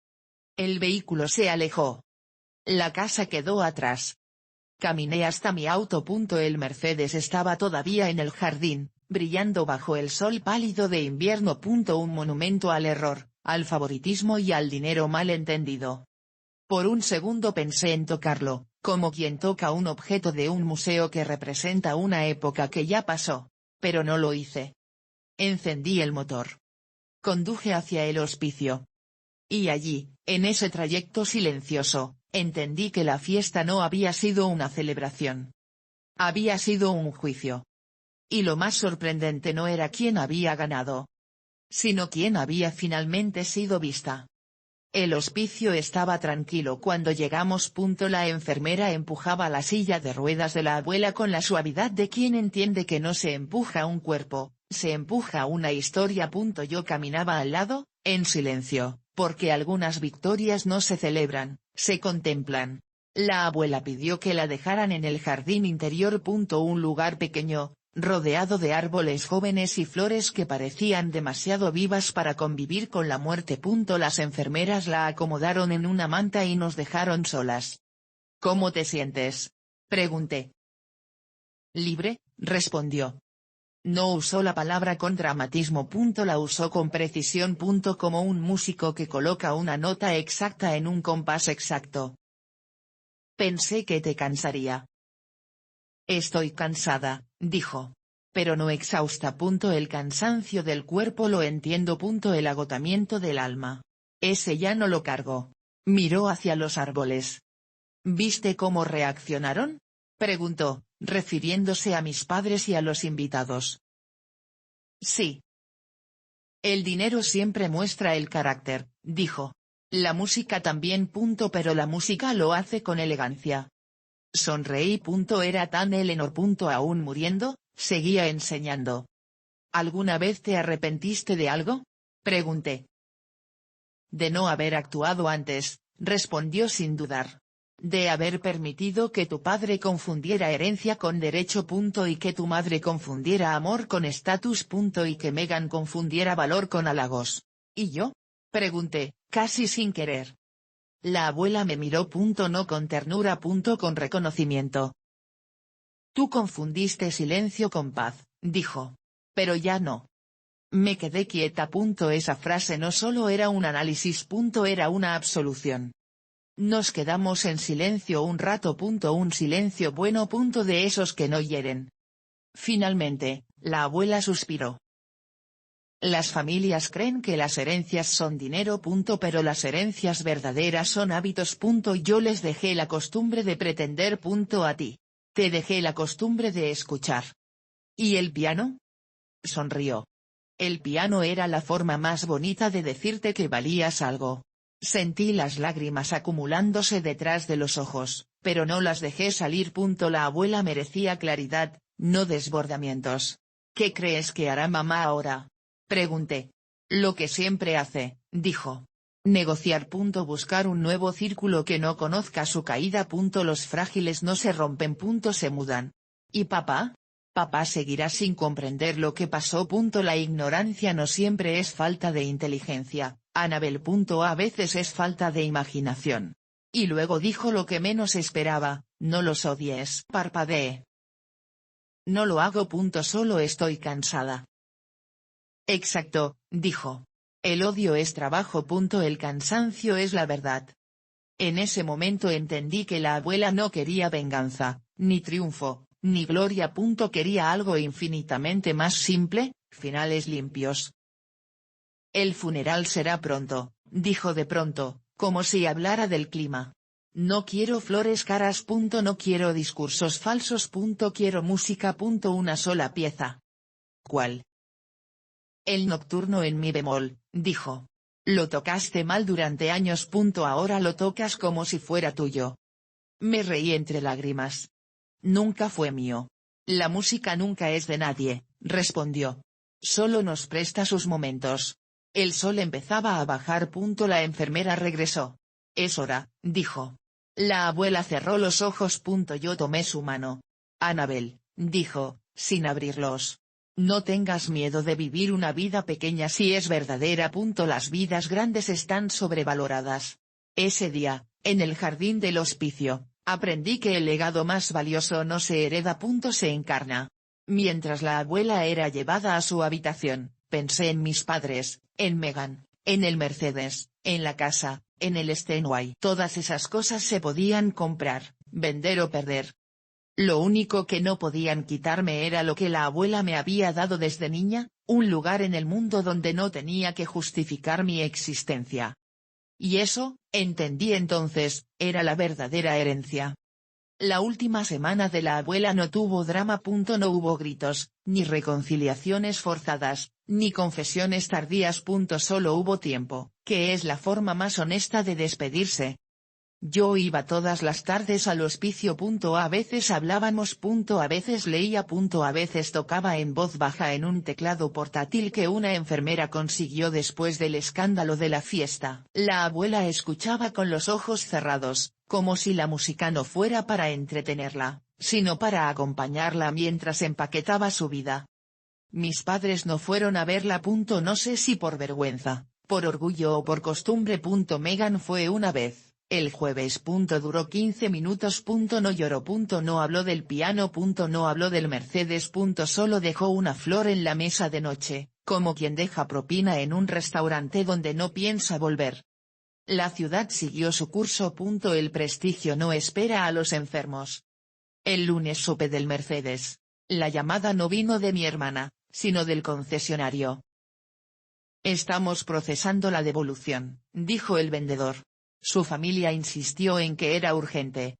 Speaker 1: El vehículo se alejó. La casa quedó atrás. Caminé hasta mi auto. El Mercedes estaba todavía en el jardín, brillando bajo el sol pálido de invierno. Un monumento al error, al favoritismo y al dinero mal entendido. Por un segundo pensé en tocarlo, como quien toca un objeto de un museo que representa una época que ya pasó, pero no lo hice. Encendí el motor. Conduje hacia el hospicio. Y allí, en ese trayecto silencioso, entendí que la fiesta no había sido una celebración. Había sido un juicio. Y lo más sorprendente no era quién había ganado, sino quién había finalmente sido vista. El hospicio estaba tranquilo cuando llegamos. La enfermera empujaba la silla de ruedas de la abuela con la suavidad de quien entiende que no se empuja un cuerpo, se empuja una historia. Yo caminaba al lado, en silencio, porque algunas victorias no se celebran, se contemplan. La abuela pidió que la dejaran en el jardín interior. Un lugar pequeño, rodeado de árboles jóvenes y flores que parecían demasiado vivas para convivir con la muerte. Las enfermeras la acomodaron en una manta y nos dejaron solas. ¿Cómo te sientes?, pregunté. Libre, respondió. No usó la palabra con dramatismo. La usó con precisión. Como un músico que coloca una nota exacta en un compás exacto. Pensé que te cansaría. Estoy cansada, dijo. Pero no exhausta. El cansancio del cuerpo lo entiendo. El agotamiento del alma. Ese ya no lo cargo. Miró hacia los árboles. ¿Viste cómo reaccionaron?, preguntó, refiriéndose a mis padres y a los invitados. Sí. El dinero siempre muestra el carácter, dijo. La música también. Pero la música lo hace con elegancia. Sonreí. Era tan Eleanor. Aún muriendo, seguía enseñando. ¿Alguna vez te arrepentiste de algo?, pregunté. De no haber actuado antes, respondió sin dudar. De haber permitido que tu padre confundiera herencia con derecho. Y que tu madre confundiera amor con estatus. Y que Megan confundiera valor con halagos. ¿Y yo?, pregunté, casi sin querer. La abuela me miró. No con ternura. Con reconocimiento. Tú confundiste silencio con paz, dijo. Pero ya no. Me quedé quieta. Esa frase no solo era un análisis. Era una absolución. Nos quedamos en silencio un rato. Un silencio bueno. De esos que no hieren. Finalmente, la abuela suspiró. Las familias creen que las herencias son dinero. Pero las herencias verdaderas son hábitos. Yo les dejé la costumbre de pretender. A ti. Te dejé la costumbre de escuchar. ¿Y el piano?, sonrió. El piano era la forma más bonita de decirte que valías algo. Sentí las lágrimas acumulándose detrás de los ojos, pero no las dejé salir. La abuela merecía claridad, no desbordamientos. ¿Qué crees que hará mamá ahora?, pregunté. Lo que siempre hace, dijo. Negociar. Buscar un nuevo círculo que no conozca su caída. Los frágiles no se rompen. Se mudan. ¿Y papá? Papá seguirá sin comprender lo que pasó. La ignorancia no siempre es falta de inteligencia, Annabel. A veces es falta de imaginación. Y luego dijo lo que menos esperaba, no los odies. Parpadeé. No lo hago. Solo estoy cansada. Exacto, dijo. El odio es trabajo. El cansancio es la verdad. En ese momento entendí que la abuela no quería venganza, ni triunfo, ni gloria. Quería algo infinitamente más simple, finales limpios. El funeral será pronto, dijo de pronto, como si hablara del clima. No quiero flores caras. No quiero discursos falsos. Quiero música. Una sola pieza. ¿Cuál? El nocturno en mi bemol, dijo. Lo tocaste mal durante años. Ahora lo tocas como si fuera tuyo. Me reí entre lágrimas. Nunca fue mío. La música nunca es de nadie, respondió. Solo nos presta sus momentos. El sol empezaba a bajar. La enfermera regresó. Es hora, dijo. La abuela cerró los ojos. Yo tomé su mano. Annabel, dijo, sin abrirlos. No tengas miedo de vivir una vida pequeña si es verdadera. Las vidas grandes están sobrevaloradas. Ese día, en el jardín del hospicio, aprendí que el legado más valioso no se hereda. Se encarna. Mientras la abuela era llevada a su habitación, pensé en mis padres, en Megan, en el Mercedes, en la casa, en el Steinway. Todas esas cosas se podían comprar, vender o perder. Lo único que no podían quitarme era lo que la abuela me había dado desde niña, un lugar en el mundo donde no tenía que justificar mi existencia. Y eso, entendí entonces, era la verdadera herencia. La última semana de la abuela no tuvo drama. No hubo gritos, ni reconciliaciones forzadas, ni confesiones tardías. Solo hubo tiempo, que es la forma más honesta de despedirse. Yo iba todas las tardes al hospicio. A veces hablábamos. A veces leía. A veces tocaba en voz baja en un teclado portátil que una enfermera consiguió después del escándalo de la fiesta. La abuela escuchaba con los ojos cerrados, como si la música no fuera para entretenerla, sino para acompañarla mientras empaquetaba su vida. Mis padres no fueron a verla. No sé si por vergüenza, por orgullo o por costumbre. Megan fue una vez. El jueves. Duró 15 minutos. No lloró. No habló del piano. No habló del Mercedes. Solo dejó una flor en la mesa de noche, como quien deja propina en un restaurante donde no piensa volver. La ciudad siguió su curso. El prestigio no espera a los enfermos. El lunes supe del Mercedes. La llamada no vino de mi hermana, sino del concesionario. Estamos procesando la devolución, dijo el vendedor. Su familia insistió en que era urgente.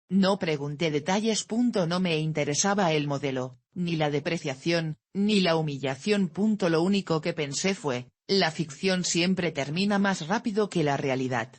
Speaker 1: No pregunté detalles. No me interesaba el modelo, ni la depreciación, ni la humillación. Lo único que pensé fue, la ficción siempre termina más rápido que la realidad.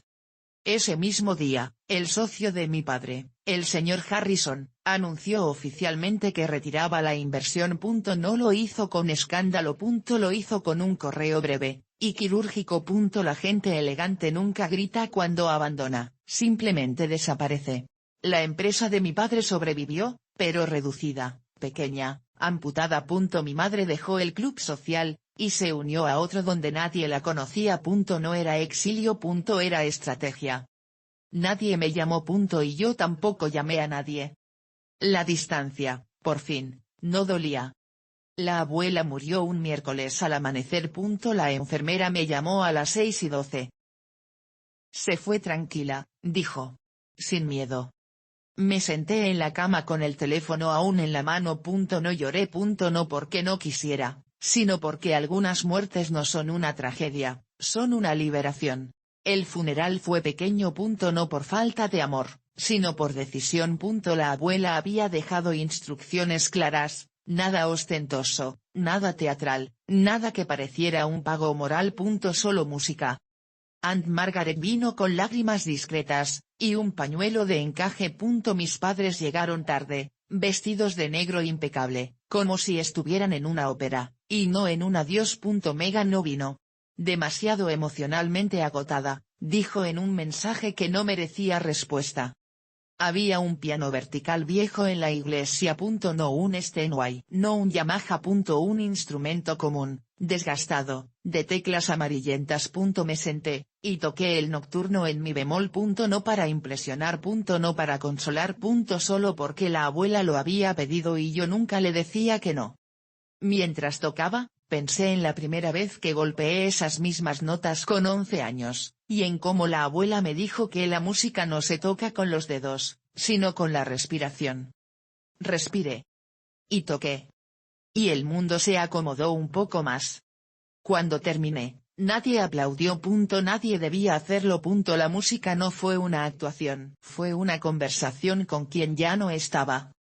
Speaker 1: Ese mismo día, el socio de mi padre, el señor Harrison, anunció oficialmente que retiraba la inversión. No lo hizo con escándalo. Lo hizo con un correo breve y quirúrgico. La gente elegante nunca grita cuando abandona, simplemente desaparece. La empresa de mi padre sobrevivió, pero reducida, pequeña, amputada. Mi madre dejó el club social, y se unió a otro donde nadie la conocía. No era exilio. Era estrategia. Nadie me llamó. Y yo tampoco llamé a nadie. La distancia, por fin, no dolía. La abuela murió un miércoles al amanecer. La enfermera me llamó a las 6:12. Se fue tranquila, dijo. Sin miedo. Me senté en la cama con el teléfono aún en la mano. No lloré. No porque no quisiera, sino porque algunas muertes no son una tragedia, son una liberación. El funeral fue pequeño. No por falta de amor, sino por decisión. La abuela había dejado instrucciones claras. Nada ostentoso, nada teatral, nada que pareciera un pago moral. Solo música. Aunt Margaret vino con lágrimas discretas, y un pañuelo de encaje. Mis padres llegaron tarde, vestidos de negro impecable, como si estuvieran en una ópera, y no en un adiós. Megan no vino. Demasiado emocionalmente agotada, dijo en un mensaje que no merecía respuesta. Había un piano vertical viejo en la iglesia. No un Steinway, no un Yamaha. Un instrumento común, desgastado, de teclas amarillentas. Me senté, y toqué el nocturno en mi bemol. No para impresionar. No para consolar. Solo porque la abuela lo había pedido y yo nunca le decía que no. Mientras tocaba, pensé en la primera vez que golpeé esas mismas notas con 11 años, y en cómo la abuela me dijo que la música no se toca con los dedos, sino con la respiración. Respiré. Y toqué. Y el mundo se acomodó un poco más. Cuando terminé, nadie aplaudió. Nadie debía hacerlo. La música no fue una actuación, fue una conversación con quien ya no estaba.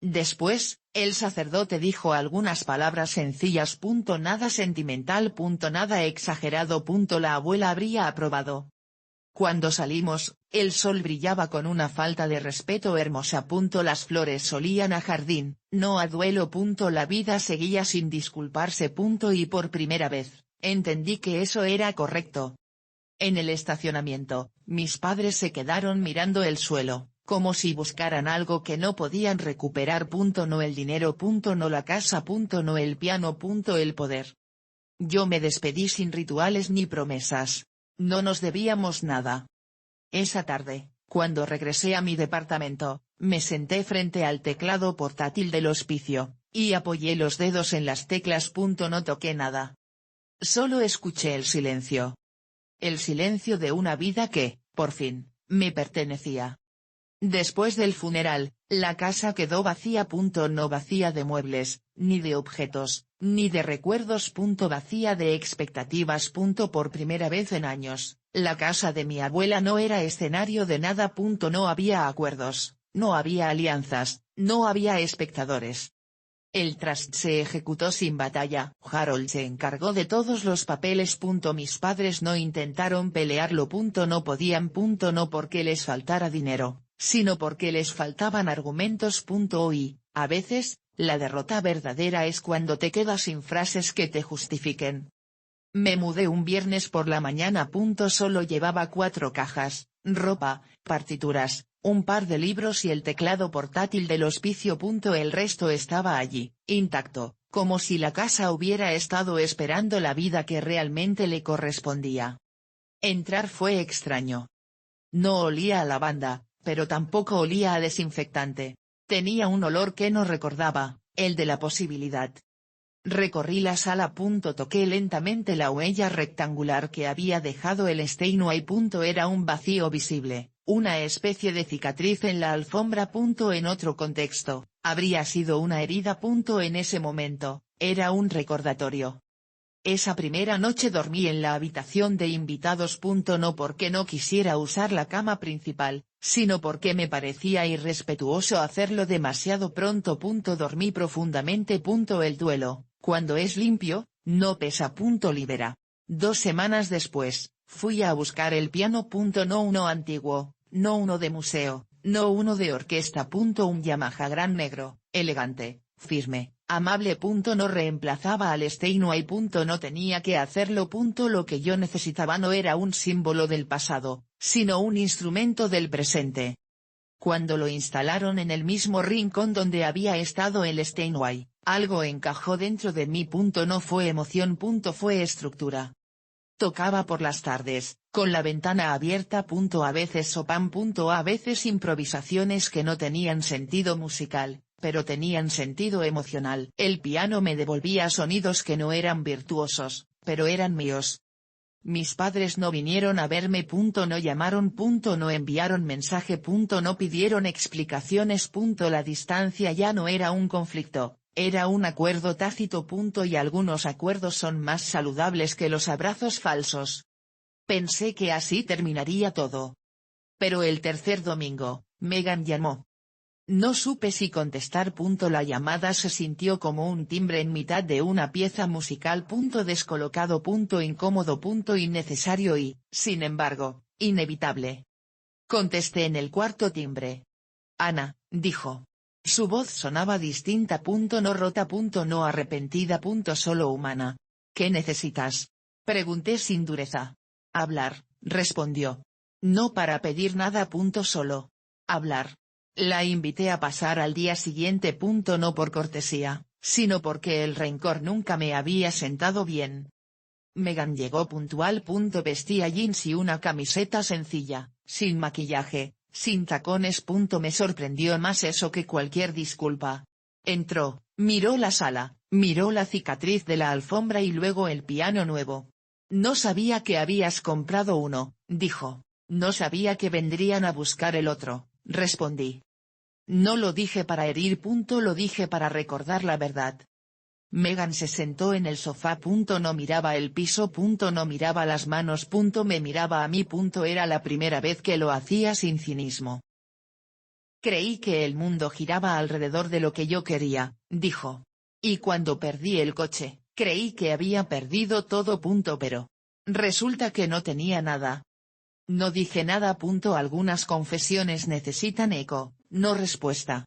Speaker 1: Después, el sacerdote dijo algunas palabras sencillas. Nada sentimental. Nada exagerado. La abuela habría aprobado. Cuando salimos, el sol brillaba con una falta de respeto hermosa. Las flores olían a jardín, no a duelo. La vida seguía sin disculparse. Y por primera vez, entendí que eso era correcto. En el estacionamiento, mis padres se quedaron mirando el suelo, como si buscaran algo que no podían recuperar. No el dinero. No la casa. No el piano. El poder. Yo me despedí sin rituales ni promesas. No nos debíamos nada. Esa tarde, cuando regresé a mi departamento, me senté frente al teclado portátil del hospicio, y apoyé los dedos en las teclas. No toqué nada. Solo escuché el silencio. El silencio de una vida que, por fin, me pertenecía. Después del funeral, la casa quedó vacía. No vacía de muebles, ni de objetos, ni de recuerdos. Vacía de expectativas. Por primera vez en años, la casa de mi abuela no era escenario de nada. No había acuerdos, no había alianzas, no había espectadores. El trust se ejecutó sin batalla. Harold se encargó de todos los papeles. Mis padres no intentaron pelearlo. No podían. No porque les faltara dinero, sino porque les faltaban argumentos. Y, a veces, la derrota verdadera es cuando te quedas sin frases que te justifiquen. Me mudé un viernes por la mañana. Solo llevaba 4 cajas, ropa, partituras, un par de libros y el teclado portátil del hospicio. El resto estaba allí, intacto, como si la casa hubiera estado esperando la vida que realmente le correspondía. Entrar fue extraño. No olía a lavanda, pero tampoco olía a desinfectante. Tenía un olor que no recordaba, el de la posibilidad. Recorrí la sala. Toqué lentamente la huella rectangular que había dejado el Steinway. Era un vacío visible, una especie de cicatriz en la alfombra. En otro contexto, habría sido una herida. En ese momento, era un recordatorio. Esa primera noche dormí en la habitación de invitados. No porque no quisiera usar la cama principal, sino porque me parecía irrespetuoso hacerlo demasiado pronto. Dormí profundamente. El duelo, cuando es limpio, no pesa. Libera. 2 semanas después, fui a buscar el piano. No uno antiguo, no uno de museo, no uno de orquesta. Un Yamaha gran negro, elegante, firme, amable. No reemplazaba al Steinway. No tenía que hacerlo. Lo que yo necesitaba no era un símbolo del pasado, sino un instrumento del presente. Cuando lo instalaron en el mismo rincón donde había estado el Steinway, algo encajó dentro de mí. No fue emoción. Fue estructura. Tocaba por las tardes, con la ventana abierta. A veces Chopin. A veces improvisaciones que no tenían sentido musical, pero tenían sentido emocional. El piano me devolvía sonidos que no eran virtuosos, pero eran míos. Mis padres no vinieron a verme. No llamaron. No enviaron mensaje. No pidieron explicaciones. La distancia ya no era un conflicto, era un acuerdo tácito. Y algunos acuerdos son más saludables que los abrazos falsos. Pensé que así terminaría todo. Pero el tercer domingo, Megan llamó. No supe si contestar. La llamada se sintió como un timbre en mitad de una pieza musical. Descolocado. Incómodo. Innecesario y, sin embargo, inevitable. Contesté en el cuarto timbre. Ana, dijo. Su voz sonaba distinta. No rota. No arrepentida. Solo humana. ¿Qué necesitas? Pregunté sin dureza. Hablar, respondió. No para pedir nada. Solo hablar. La invité a pasar al día siguiente. No por cortesía, sino porque el rencor nunca me había sentado bien. Megan llegó puntual. Vestía jeans y una camiseta sencilla, sin maquillaje, sin tacones. Me sorprendió más eso que cualquier disculpa. Entró, miró la sala, miró la cicatriz de la alfombra y luego el piano nuevo. No sabía que habías comprado uno, dijo. No sabía que vendrían a buscar el otro, respondí. No lo dije para herir. Lo dije para recordar la verdad. Megan se sentó en el sofá. No miraba el piso. No miraba las manos. Me miraba a mí. Era la primera vez que lo hacía sin cinismo. Creí que el mundo giraba alrededor de lo que yo quería, dijo. Y cuando perdí el coche, creí que había perdido todo. Pero resulta que no tenía nada. No dije nada. Algunas confesiones necesitan eco, no respuesta.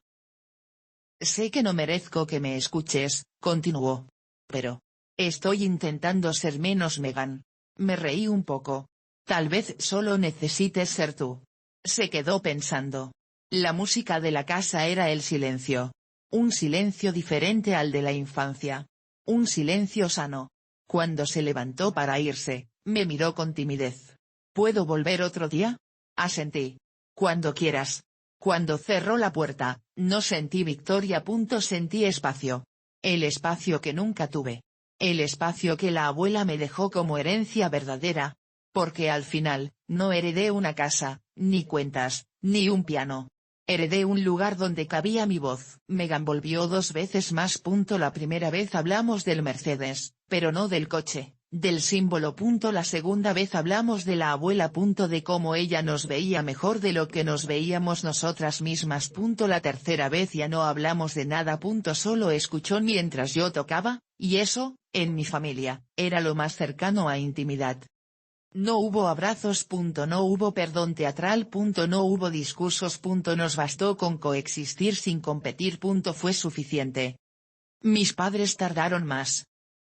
Speaker 1: Sé que no merezco que me escuches, continuó. Pero estoy intentando ser menos Megan. Me reí un poco. Tal vez solo necesites ser tú. Se quedó pensando. La música de la casa era el silencio. Un silencio diferente al de la infancia. Un silencio sano. Cuando se levantó para irse, me miró con timidez. ¿Puedo volver otro día? Asentí. Cuando quieras. Cuando cerró la puerta, no sentí victoria. Sentí espacio. El espacio que nunca tuve. El espacio que la abuela me dejó como herencia verdadera. Porque al final, no heredé una casa, ni cuentas, ni un piano. Heredé un lugar donde cabía mi voz. Megan volvió 2 veces más. La primera vez hablamos del Mercedes, pero no del coche, del símbolo. La segunda vez hablamos de la abuela. De cómo ella nos veía mejor de lo que nos veíamos nosotras mismas. La tercera vez ya no hablamos de nada. Solo escuchó mientras yo tocaba, y eso, en mi familia, era lo más cercano a intimidad. No hubo abrazos. No hubo perdón teatral. No hubo discursos. Nos bastó con coexistir sin competir. Fue suficiente. Mis padres tardaron más.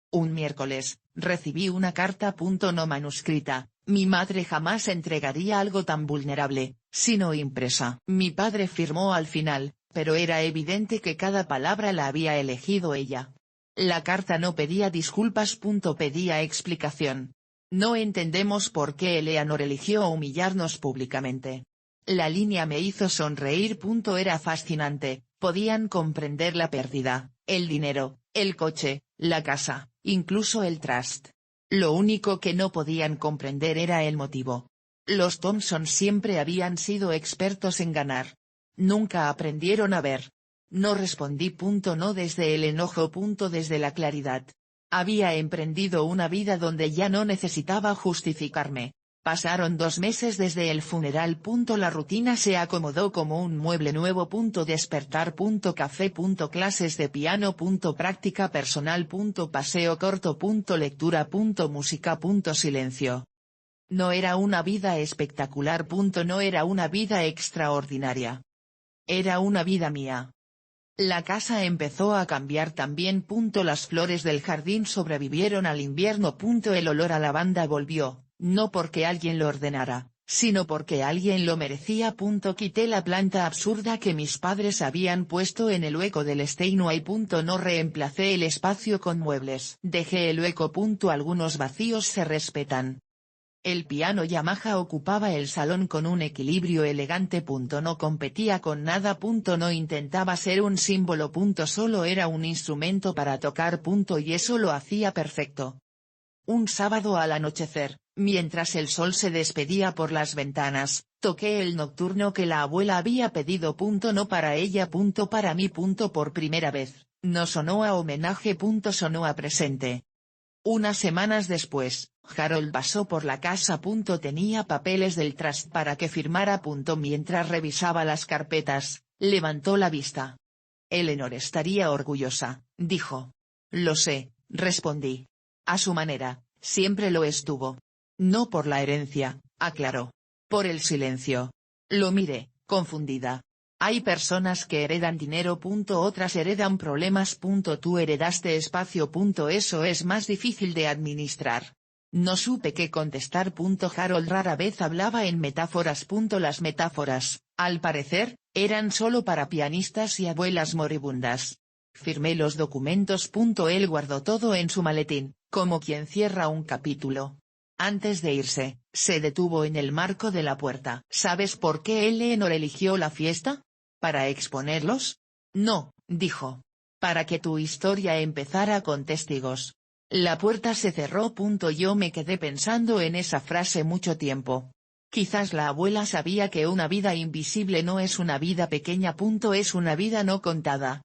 Speaker 1: Un miércoles, recibí una carta. No manuscrita. Mi madre jamás entregaría algo tan vulnerable, sino impresa. Mi padre firmó al final, pero era evidente que cada palabra la había elegido ella. La carta no pedía disculpas. Pedía explicación. No entendemos por qué Eleanor eligió humillarnos públicamente. La línea me hizo sonreír. Era fascinante, podían comprender la pérdida, el dinero, el coche, la casa, incluso el trust. Lo único que no podían comprender era el motivo. Los Thompson siempre habían sido expertos en ganar. Nunca aprendieron a ver. No respondí. No desde el enojo. Desde la claridad. Había emprendido una vida donde ya no necesitaba justificarme. Pasaron 2 meses desde el funeral. La rutina se acomodó como un mueble nuevo. Despertar. Café. Clases de piano. Práctica personal. Paseo corto. Lectura. Música. Silencio. No era una vida espectacular. No era una vida extraordinaria. Era una vida mía. La casa empezó a cambiar también. Las flores del jardín sobrevivieron al invierno. El olor a lavanda volvió, no porque alguien lo ordenara, sino porque alguien lo merecía. Quité la planta absurda que mis padres habían puesto en el hueco del Steinway. No reemplacé el espacio con muebles. Dejé el hueco. Algunos vacíos se respetan. El piano Yamaha ocupaba el salón con un equilibrio elegante. No competía con nada. No intentaba ser un símbolo. Solo era un instrumento para tocar. Y eso lo hacía perfecto. Un sábado al anochecer, mientras el sol se despedía por las ventanas, toqué el nocturno que la abuela había pedido. No para ella. Para mí. Por primera vez, no sonó a homenaje. Sonó a presente. Unas semanas después, Harold pasó por la casa. Tenía papeles del trust para que firmara. Mientras revisaba las carpetas, levantó la vista. Eleanor estaría orgullosa, dijo. Lo sé, respondí. A su manera, siempre lo estuvo. No por la herencia, aclaró. Por el silencio. Lo miré, confundida. Hay personas que heredan dinero. Otras heredan problemas. Tú heredaste espacio. Eso es más difícil de administrar. No supe qué contestar. Harold rara vez hablaba en metáforas. Las metáforas, al parecer, eran solo para pianistas y abuelas moribundas. Firmé los documentos. Él guardó todo en su maletín, como quien cierra un capítulo. Antes de irse, se detuvo en el marco de la puerta. ¿Sabes por qué Eleanor eligió la fiesta? ¿Para exponerlos? No, dijo. Para que tu historia empezara con testigos. La puerta se cerró. Yo me quedé pensando en esa frase mucho tiempo. Quizás la abuela sabía que una vida invisible no es una vida pequeña. Es una vida no contada.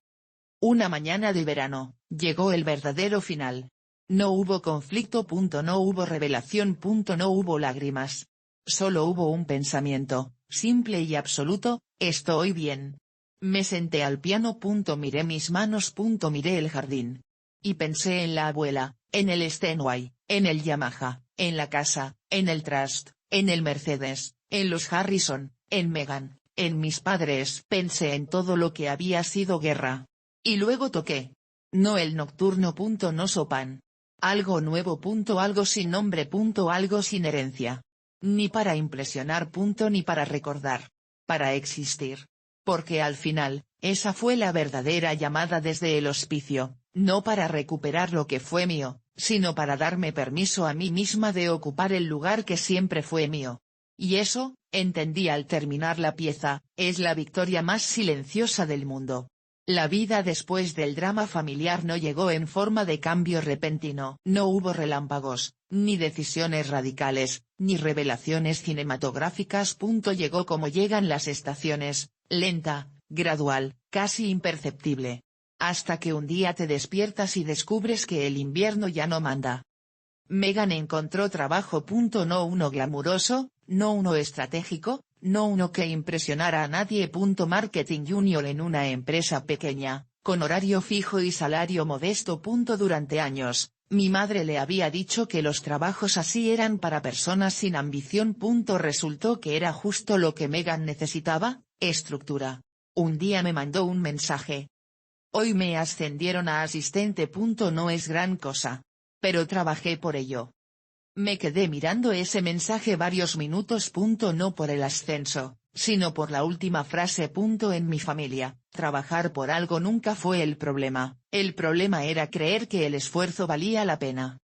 Speaker 1: Una mañana de verano, llegó el verdadero final. No hubo conflicto. No hubo revelación. No hubo lágrimas. Solo hubo un pensamiento, simple y absoluto: estoy bien. Me senté al piano. Miré mis manos. Miré el jardín. Y pensé en la abuela, en el Steinway, en el Yamaha, en la casa, en el trust, en el Mercedes, en los Harrison, en Megan, en mis padres. Pensé en todo lo que había sido guerra. Y luego toqué. No el nocturno. No Chopin. Algo nuevo. Algo sin nombre. Algo sin herencia. Ni para impresionar. Ni para recordar. Para existir. Porque al final, esa fue la verdadera llamada desde el hospicio, no para recuperar lo que fue mío, sino para darme permiso a mí misma de ocupar el lugar que siempre fue mío. Y eso, entendí al terminar la pieza, es la victoria más silenciosa del mundo. La vida después del drama familiar no llegó en forma de cambio repentino. No hubo relámpagos, ni decisiones radicales, ni revelaciones cinematográficas. Llegó como llegan las estaciones, lenta, gradual, casi imperceptible. Hasta que un día te despiertas y descubres que el invierno ya no manda. Meghan encontró trabajo. No uno glamuroso, no uno estratégico, no uno que impresionara a nadie. Marketing junior en una empresa pequeña, con horario fijo y salario modesto. Durante años, mi madre le había dicho que los trabajos así eran para personas sin ambición. Resultó que era justo lo que Meghan necesitaba, estructura. Un día me mandó un mensaje. Hoy me ascendieron a asistente. No es gran cosa. Pero trabajé por ello. Me quedé mirando ese mensaje varios minutos. No por el ascenso, sino por la última frase. En mi familia, trabajar por algo nunca fue el problema era creer que el esfuerzo valía la pena.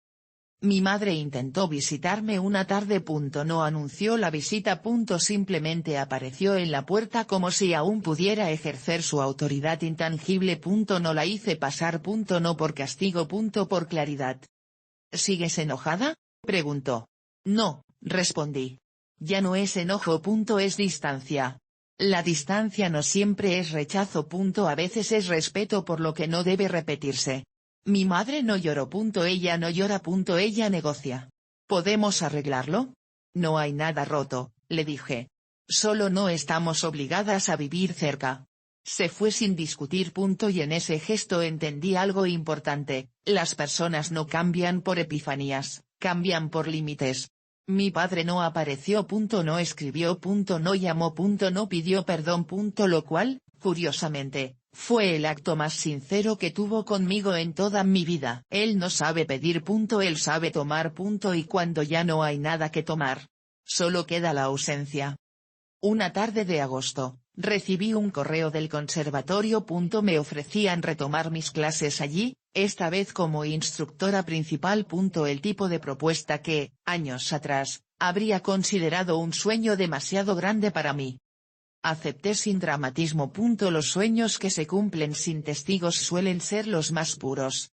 Speaker 1: Mi madre intentó visitarme una tarde. No anunció la visita. Simplemente apareció en la puerta como si aún pudiera ejercer su autoridad intangible. No la hice pasar. No por castigo. Por claridad. ¿Sigues enojada?, preguntó. No, respondí. Ya no es enojo. Es distancia. La distancia no siempre es rechazo. A veces es respeto por lo que no debe repetirse. Mi madre no lloró. Ella no llora. Ella negocia. ¿Podemos arreglarlo? No hay nada roto, le dije. Solo no estamos obligadas a vivir cerca. Se fue sin discutir. Y en ese gesto entendí algo importante: las personas no cambian por epifanías, cambian por límites. Mi padre no apareció. No escribió. No llamó. No pidió perdón. Lo cual, curiosamente, fue el acto más sincero que tuvo conmigo en toda mi vida. Él no sabe pedir. Él sabe tomar. Y cuando ya no hay nada que tomar, solo queda la ausencia. Una tarde de agosto, recibí un correo del conservatorio. Me ofrecían retomar mis clases allí, esta vez como instructora principal. El tipo de propuesta que, años atrás, habría considerado un sueño demasiado grande para mí. Acepté sin dramatismo. Los sueños que se cumplen sin testigos suelen ser los más puros.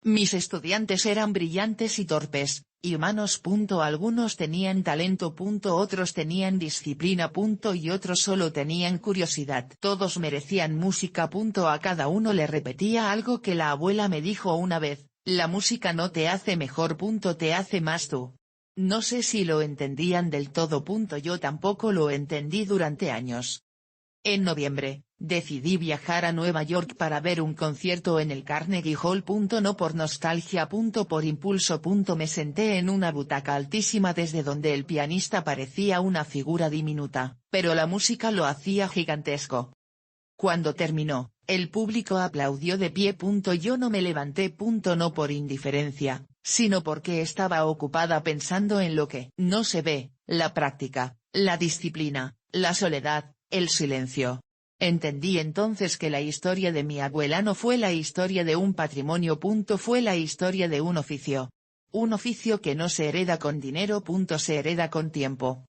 Speaker 1: Mis estudiantes eran brillantes y torpes, y humanos. Algunos tenían talento. Otros tenían disciplina. Y otros solo tenían curiosidad. Todos merecían música. A cada uno le repetía algo que la abuela me dijo una vez: la música no te hace mejor. Te hace más tú. No sé si lo entendían del todo. Yo tampoco lo entendí durante años. En noviembre, decidí viajar a Nueva York para ver un concierto en el Carnegie Hall. No por nostalgia. Por impulso. Me senté en una butaca altísima desde donde el pianista parecía una figura diminuta, pero la música lo hacía gigantesco. Cuando terminó, el público aplaudió de pie. Yo no me levanté. No por indiferencia, sino porque estaba ocupada pensando en lo que no se ve: la práctica, la disciplina, la soledad, el silencio. Entendí entonces que la historia de mi abuela no fue la historia de un patrimonio. Fue la historia de un oficio. Un oficio que no se hereda con dinero. Se hereda con tiempo.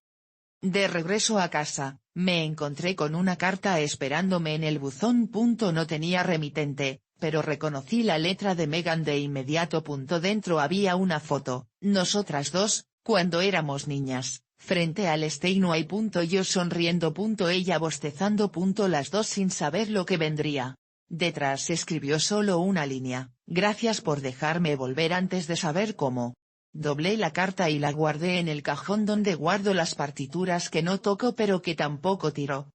Speaker 1: De regreso a casa, me encontré con una carta esperándome en el buzón. No tenía remitente, pero reconocí la letra de Meghan de inmediato. Dentro había una foto, nosotras dos, cuando éramos niñas, frente al Steinway. Yo sonriendo. Ella bostezando. Las dos sin saber lo que vendría. Detrás escribió solo una línea: gracias por dejarme volver antes de saber cómo. Doblé la carta y la guardé en el cajón donde guardo las partituras que no toco pero que tampoco tiro.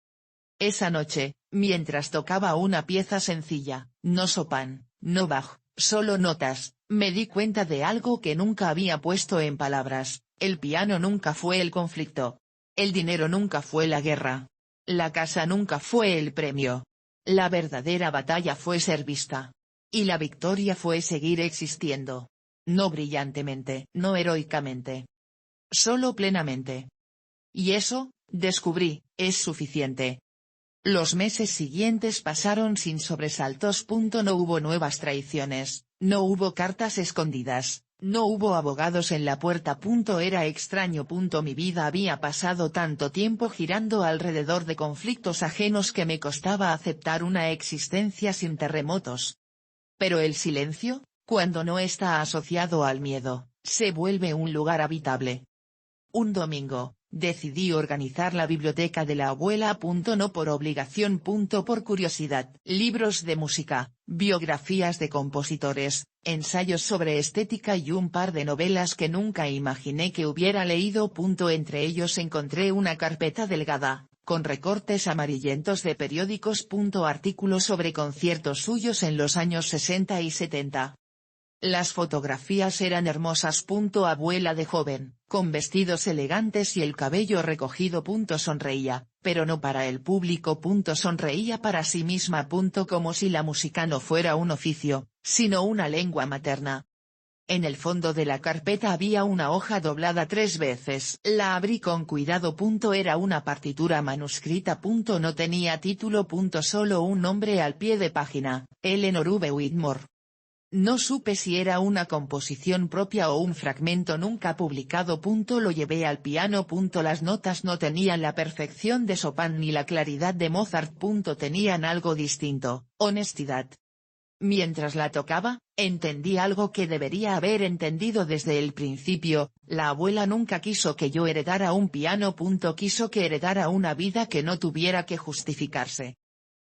Speaker 1: Esa noche, mientras tocaba una pieza sencilla, no Chopin, no Bach, solo notas, me di cuenta de algo que nunca había puesto en palabras: el piano nunca fue el conflicto. El dinero nunca fue la guerra. La casa nunca fue el premio. La verdadera batalla fue ser vista. Y la victoria fue seguir existiendo. No brillantemente, no heroicamente. Solo plenamente. Y eso, descubrí, es suficiente. Los meses siguientes pasaron sin sobresaltos. No hubo nuevas traiciones, no hubo cartas escondidas, No hubo abogados en la puerta. Era extraño. Mi vida había pasado tanto tiempo girando alrededor de conflictos ajenos que me costaba aceptar una existencia sin terremotos. Pero el silencio, cuando no está asociado al miedo, se vuelve un lugar habitable. Un domingo, decidí organizar la biblioteca de la abuela. No por obligación. Por curiosidad. Libros de música, biografías de compositores, ensayos sobre estética y un par de novelas que nunca imaginé que hubiera leído. Entre ellos encontré una carpeta delgada, con recortes amarillentos de periódicos. Artículos sobre conciertos suyos en los años 60 y 70. Las fotografías eran hermosas. Abuela de joven, con vestidos elegantes y el cabello recogido. Sonreía, pero no para el público. Sonreía para sí misma. Como si la música no fuera un oficio, sino una lengua materna. En el fondo de la carpeta había una hoja doblada 3 veces. La abrí con cuidado. Era una partitura manuscrita. No tenía título. Solo un nombre al pie de página: Eleanor V. Whitmore. No supe si era una composición propia o un fragmento nunca publicado. Lo llevé al piano. Las notas no tenían la perfección de Chopin ni la claridad de Mozart. Tenían algo distinto: honestidad. Mientras la tocaba, entendí algo que debería haber entendido desde el principio: la abuela nunca quiso que yo heredara un piano. Quiso que heredara una vida que no tuviera que justificarse.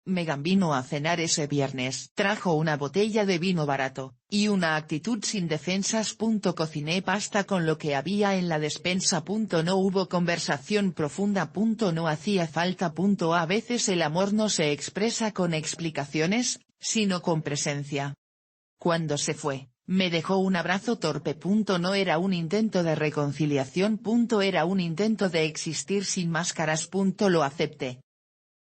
Speaker 1: Megan vino a cenar ese viernes. Trajo una botella de vino barato, y una actitud sin defensas. Cociné pasta con lo que había en la despensa. No hubo conversación profunda. No hacía falta. A veces el amor no se expresa con explicaciones, sino con presencia. Cuando se fue, me dejó un abrazo torpe. No era un intento de reconciliación. Era un intento de existir sin máscaras. Lo acepté.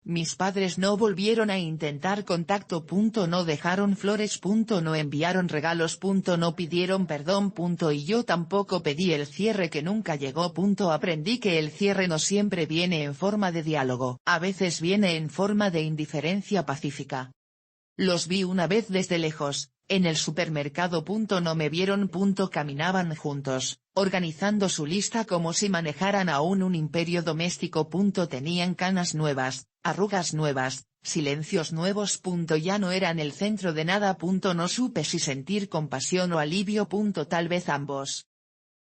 Speaker 1: Mis padres no volvieron a intentar contacto. No dejaron flores. No enviaron regalos. No pidieron perdón. Y yo tampoco pedí el cierre que nunca llegó. Aprendí que el cierre no siempre viene en forma de diálogo. A veces viene en forma de indiferencia pacífica. Los vi una vez desde lejos, en el supermercado. No me vieron. Caminaban juntos, organizando su lista como si manejaran aún un imperio doméstico. Tenían canas nuevas, arrugas nuevas, silencios nuevos. Ya no eran el centro de nada. No supe si sentir compasión o alivio. Tal vez ambos.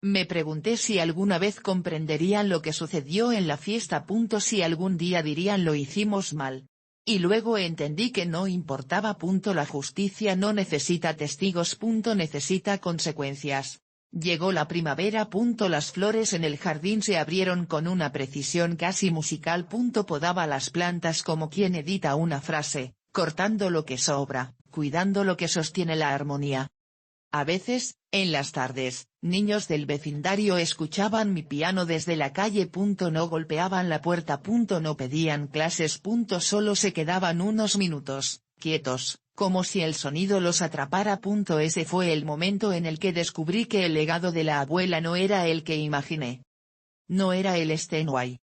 Speaker 1: Me pregunté si alguna vez comprenderían lo que sucedió en la fiesta. Si algún día dirían: lo hicimos mal. Y luego entendí que no importaba. La justicia no necesita testigos. Necesita consecuencias. Llegó la primavera. Las flores en el jardín se abrieron con una precisión casi musical. Podaba las plantas como quien edita una frase, cortando lo que sobra, cuidando lo que sostiene la armonía. A veces, en las tardes, niños del vecindario escuchaban mi piano desde la calle. No golpeaban la puerta. No pedían clases. Solo se quedaban unos minutos, quietos, como si el sonido los atrapara. Ese fue el momento en el que descubrí que el legado de la abuela no era el que imaginé. No era el Steinway.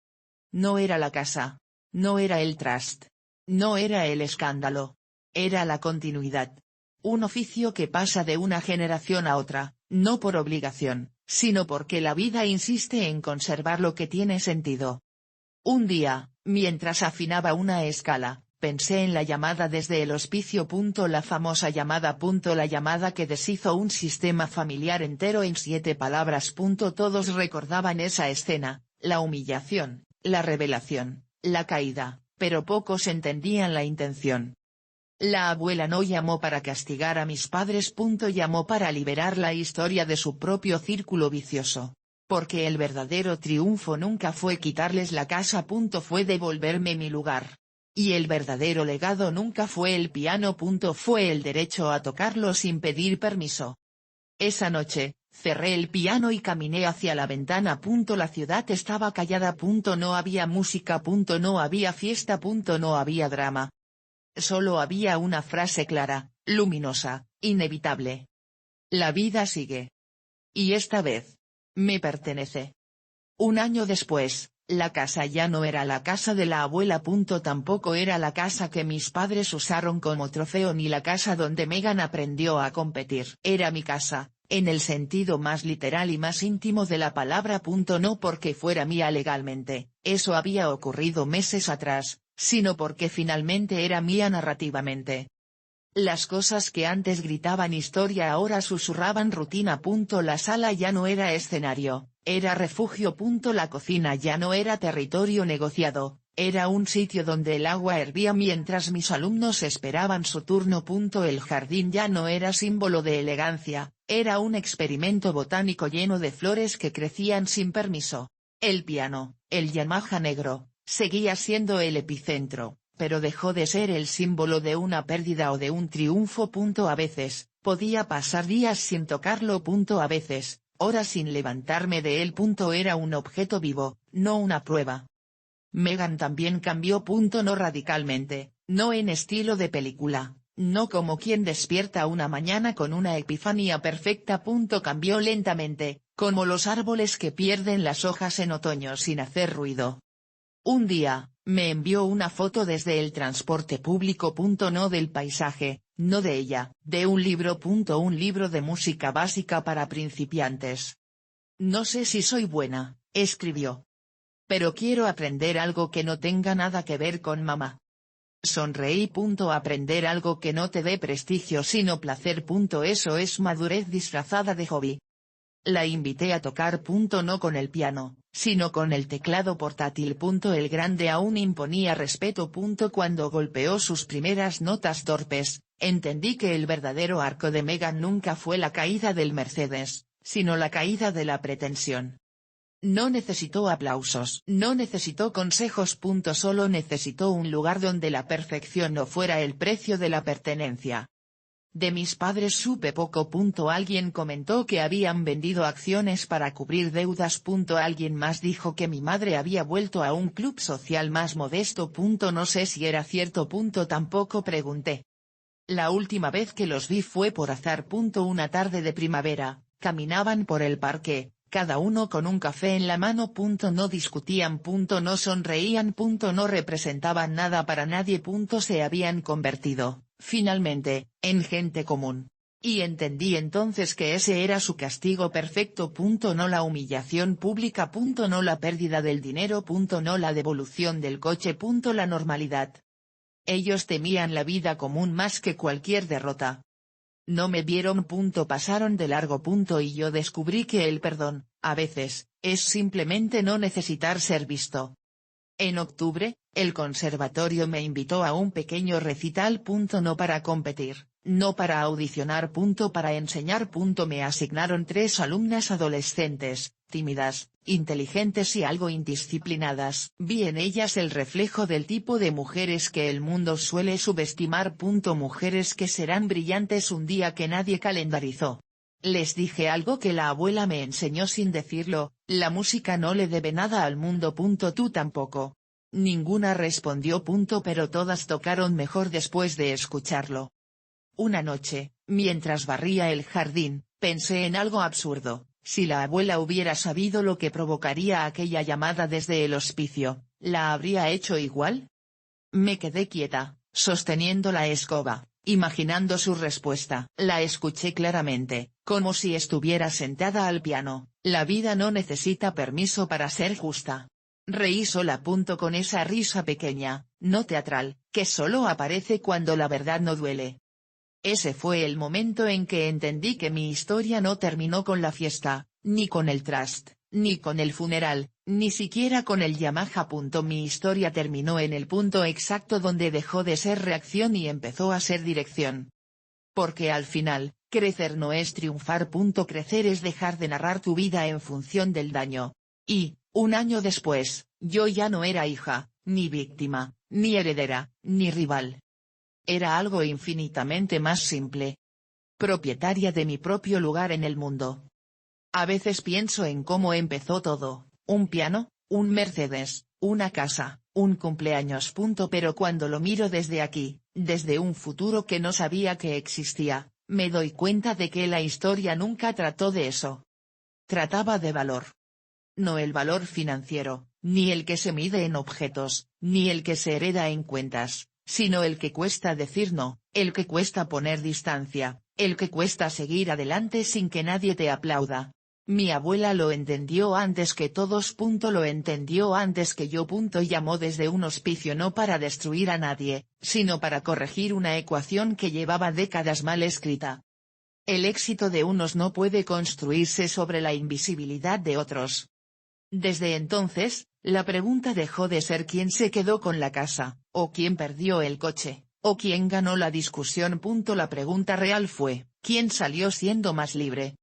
Speaker 1: No era la casa. No era el trust. No era el escándalo. Era la continuidad. Un oficio que pasa de una generación a otra, no por obligación, sino porque la vida insiste en conservar lo que tiene sentido. Un día, mientras afinaba una escala, pensé en la llamada desde el hospicio. La famosa llamada. La llamada que deshizo un sistema familiar entero en 7 palabras. Todos recordaban esa escena: la humillación, la revelación, la caída, pero pocos entendían la intención. La abuela no llamó para castigar a mis padres. Llamó para liberar la historia de su propio círculo vicioso. Porque el verdadero triunfo nunca fue quitarles la casa. Fue devolverme mi lugar. Y el verdadero legado nunca fue el piano. Fue el derecho a tocarlo sin pedir permiso. Esa noche, cerré el piano y caminé hacia la ventana. La ciudad estaba callada. No había música. No había fiesta. No había drama. Solo había una frase clara, luminosa, inevitable. La vida sigue. Y esta vez, me pertenece. Un año después, la casa ya no era la casa de la abuela. Tampoco era la casa que mis padres usaron como trofeo ni la casa donde Megan aprendió a competir. Era mi casa, en el sentido más literal y más íntimo de la palabra. No porque fuera mía legalmente, eso había ocurrido meses atrás, sino porque finalmente era mía narrativamente. Las cosas que antes gritaban historia ahora susurraban rutina. La sala ya no era escenario, era refugio. La cocina ya no era territorio negociado, era un sitio donde el agua hervía mientras mis alumnos esperaban su turno. El jardín ya no era símbolo de elegancia, era un experimento botánico lleno de flores que crecían sin permiso. El piano, el Yamaha negro, seguía siendo el epicentro, pero dejó de ser el símbolo de una pérdida o de un triunfo. A veces, podía pasar días sin tocarlo. A veces, horas sin levantarme de él. Era un objeto vivo, no una prueba. Megan también cambió. No radicalmente, no en estilo de película, no como quien despierta una mañana con una epifanía perfecta. Cambió lentamente, como los árboles que pierden las hojas en otoño sin hacer ruido. Un día, me envió una foto desde el transporte público. No del paisaje, no de ella, de un libro. Un libro de música básica para principiantes. No sé si soy buena, escribió. Pero quiero aprender algo que no tenga nada que ver con mamá. Sonreí. Aprender algo que no te dé prestigio sino placer. Eso es madurez disfrazada de hobby. La invité a tocar. No con el piano, sino con el teclado portátil. El grande aún imponía respeto. Cuando golpeó sus primeras notas torpes, entendí que el verdadero arco de Megan nunca fue la caída del Mercedes, sino la caída de la pretensión. No necesitó aplausos, no necesitó consejos. Solo necesitó un lugar donde la perfección no fuera el precio de la pertenencia. De mis padres supe poco. Alguien comentó que habían vendido acciones para cubrir deudas. Alguien más dijo que mi madre había vuelto a un club social más modesto. No sé si era cierto. Tampoco pregunté. La última vez que los vi fue por azar. Una tarde de primavera, caminaban por el parque, cada uno con un café en la mano. No discutían. No sonreían. No representaban nada para nadie. Se habían convertido, finalmente, en gente común. Y entendí entonces que ese era su castigo perfecto. No la humillación pública. No la pérdida del dinero. No la devolución del coche. La normalidad. Ellos temían la vida común más que cualquier derrota. No me vieron. Pasaron de largo. Y yo descubrí que el perdón, a veces, es simplemente no necesitar ser visto. En octubre, el conservatorio me invitó a un pequeño recital. No para competir, no para audicionar. Para enseñar. Me asignaron 3 alumnas adolescentes, tímidas, inteligentes y algo indisciplinadas. Vi en ellas el reflejo del tipo de mujeres que el mundo suele subestimar. Mujeres que serán brillantes un día que nadie calendarizó. Les dije algo que la abuela me enseñó sin decirlo: la música no le debe nada al mundo. Tú tampoco. Ninguna respondió. Pero todas tocaron mejor después de escucharlo. Una noche, mientras barría el jardín, pensé en algo absurdo: si la abuela hubiera sabido lo que provocaría aquella llamada desde el hospicio, ¿la habría hecho igual? Me quedé quieta, sosteniendo la escoba, imaginando su respuesta. La escuché claramente, como si estuviera sentada al piano: la vida no necesita permiso para ser justa. Reí sola. Con esa risa pequeña, no teatral, que solo aparece cuando la verdad no duele. Ese fue el momento en que entendí que mi historia no terminó con la fiesta, ni con el trust, ni con el funeral, ni siquiera con el Yamaha. Mi historia terminó en el punto exacto donde dejó de ser reacción y empezó a ser dirección. Porque al final, crecer no es triunfar. Crecer es dejar de narrar tu vida en función del daño. Y, un año después, yo ya no era hija, ni víctima, ni heredera, ni rival. Era algo infinitamente más simple. Propietaria de mi propio lugar en el mundo. A veces pienso en cómo empezó todo: un piano, un Mercedes, una casa, un cumpleaños. Pero cuando lo miro desde aquí, desde un futuro que no sabía que existía, me doy cuenta de que la historia nunca trató de eso. Trataba de valor. No el valor financiero, ni el que se mide en objetos, ni el que se hereda en cuentas, sino el que cuesta decir no, el que cuesta poner distancia, el que cuesta seguir adelante sin que nadie te aplauda. Mi abuela lo entendió antes que todos. Lo entendió antes que yo. Llamó desde un hospicio no para destruir a nadie, sino para corregir una ecuación que llevaba décadas mal escrita. El éxito de unos no puede construirse sobre la invisibilidad de otros. Desde entonces, la pregunta dejó de ser quién se quedó con la casa, o quién perdió el coche, o quién ganó la discusión. La pregunta real fue, ¿quién salió siendo más libre?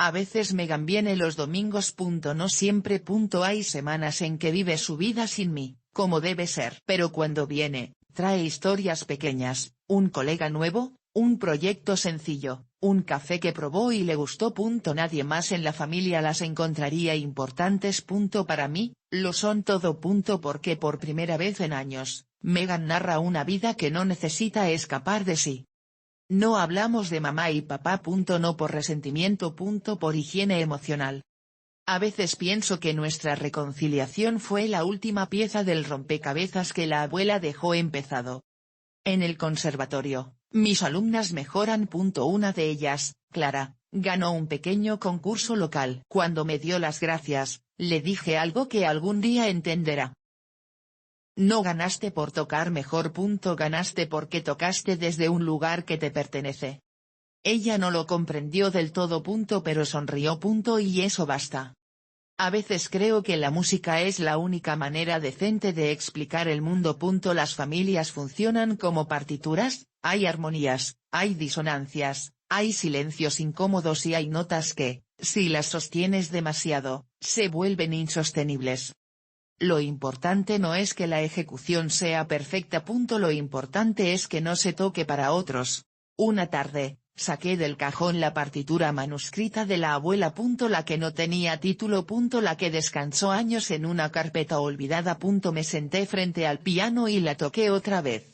Speaker 1: A veces Megan viene los domingos. No siempre. Hay semanas en que vive su vida sin mí, como debe ser. Pero cuando viene, trae historias pequeñas, un colega nuevo, un proyecto sencillo, un café que probó y le gustó. Nadie más en la familia las encontraría importantes. Para mí, lo son todo. Porque por primera vez en años, Megan narra una vida que no necesita escapar de sí. No hablamos de mamá y papá. No por resentimiento. Por higiene emocional. A veces pienso que nuestra reconciliación fue la última pieza del rompecabezas que la abuela dejó empezado. En el conservatorio, mis alumnas mejoran. Una de ellas, Clara, ganó un pequeño concurso local. Cuando me dio las gracias, le dije algo que algún día entenderá. No ganaste por tocar mejor. Ganaste porque tocaste desde un lugar que te pertenece. Ella no lo comprendió del todo. Pero sonrió. Y eso basta. A veces creo que la música es la única manera decente de explicar el mundo. Las familias funcionan como partituras, hay armonías, hay disonancias, hay silencios incómodos y hay notas que, si las sostienes demasiado, se vuelven insostenibles. Lo importante no es que la ejecución sea perfecta. Lo importante es que no se toque para otros. Una tarde, saqué del cajón la partitura manuscrita de la abuela. La que no tenía título. La que descansó años en una carpeta olvidada. Me senté frente al piano y la toqué otra vez.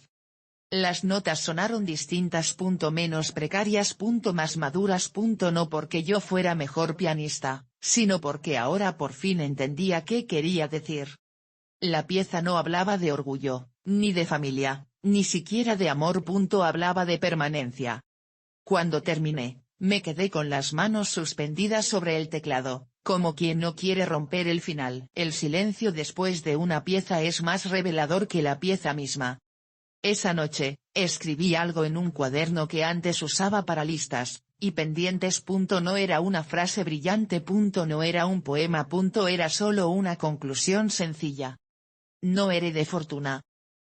Speaker 1: Las notas sonaron distintas. Menos precarias. Más maduras. No porque yo fuera mejor pianista, sino porque ahora por fin entendía qué quería decir. La pieza no hablaba de orgullo, ni de familia, ni siquiera de amor. Hablaba de permanencia. Cuando terminé, me quedé con las manos suspendidas sobre el teclado, como quien no quiere romper el final. El silencio después de una pieza es más revelador que la pieza misma. Esa noche, escribí algo en un cuaderno que antes usaba para listas y pendientes. No era una frase brillante. No era un poema. Era solo una conclusión sencilla. No heredé fortuna.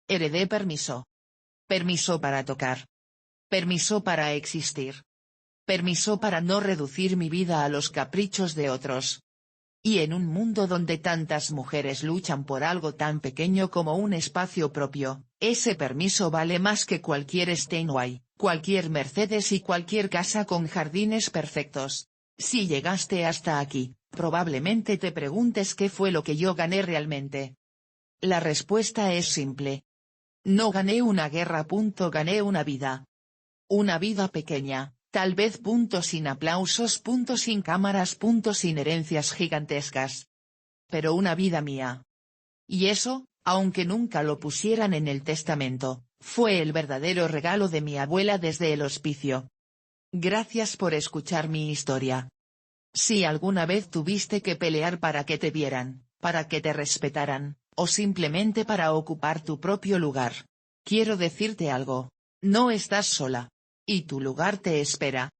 Speaker 1: Heredé permiso. Permiso para tocar. Permiso para existir. Permiso para no reducir mi vida a los caprichos de otros. Y en un mundo donde tantas mujeres luchan por algo tan pequeño como un espacio propio, ese permiso vale más que cualquier Steinway, cualquier Mercedes y cualquier casa con jardines perfectos. Si llegaste hasta aquí, probablemente te preguntes qué fue lo que yo gané realmente. La respuesta es simple. No gané una guerra. Gané una vida. Una vida pequeña, tal vez. Sin aplausos. Sin cámaras. Sin herencias gigantescas. Pero una vida mía. Y eso, aunque nunca lo pusieran en el testamento, fue el verdadero regalo de mi abuela desde el hospicio. Gracias por escuchar mi historia. Si alguna vez tuviste que pelear para que te vieran, para que te respetaran, o simplemente para ocupar tu propio lugar, quiero decirte algo. No estás sola. Y tu lugar te espera.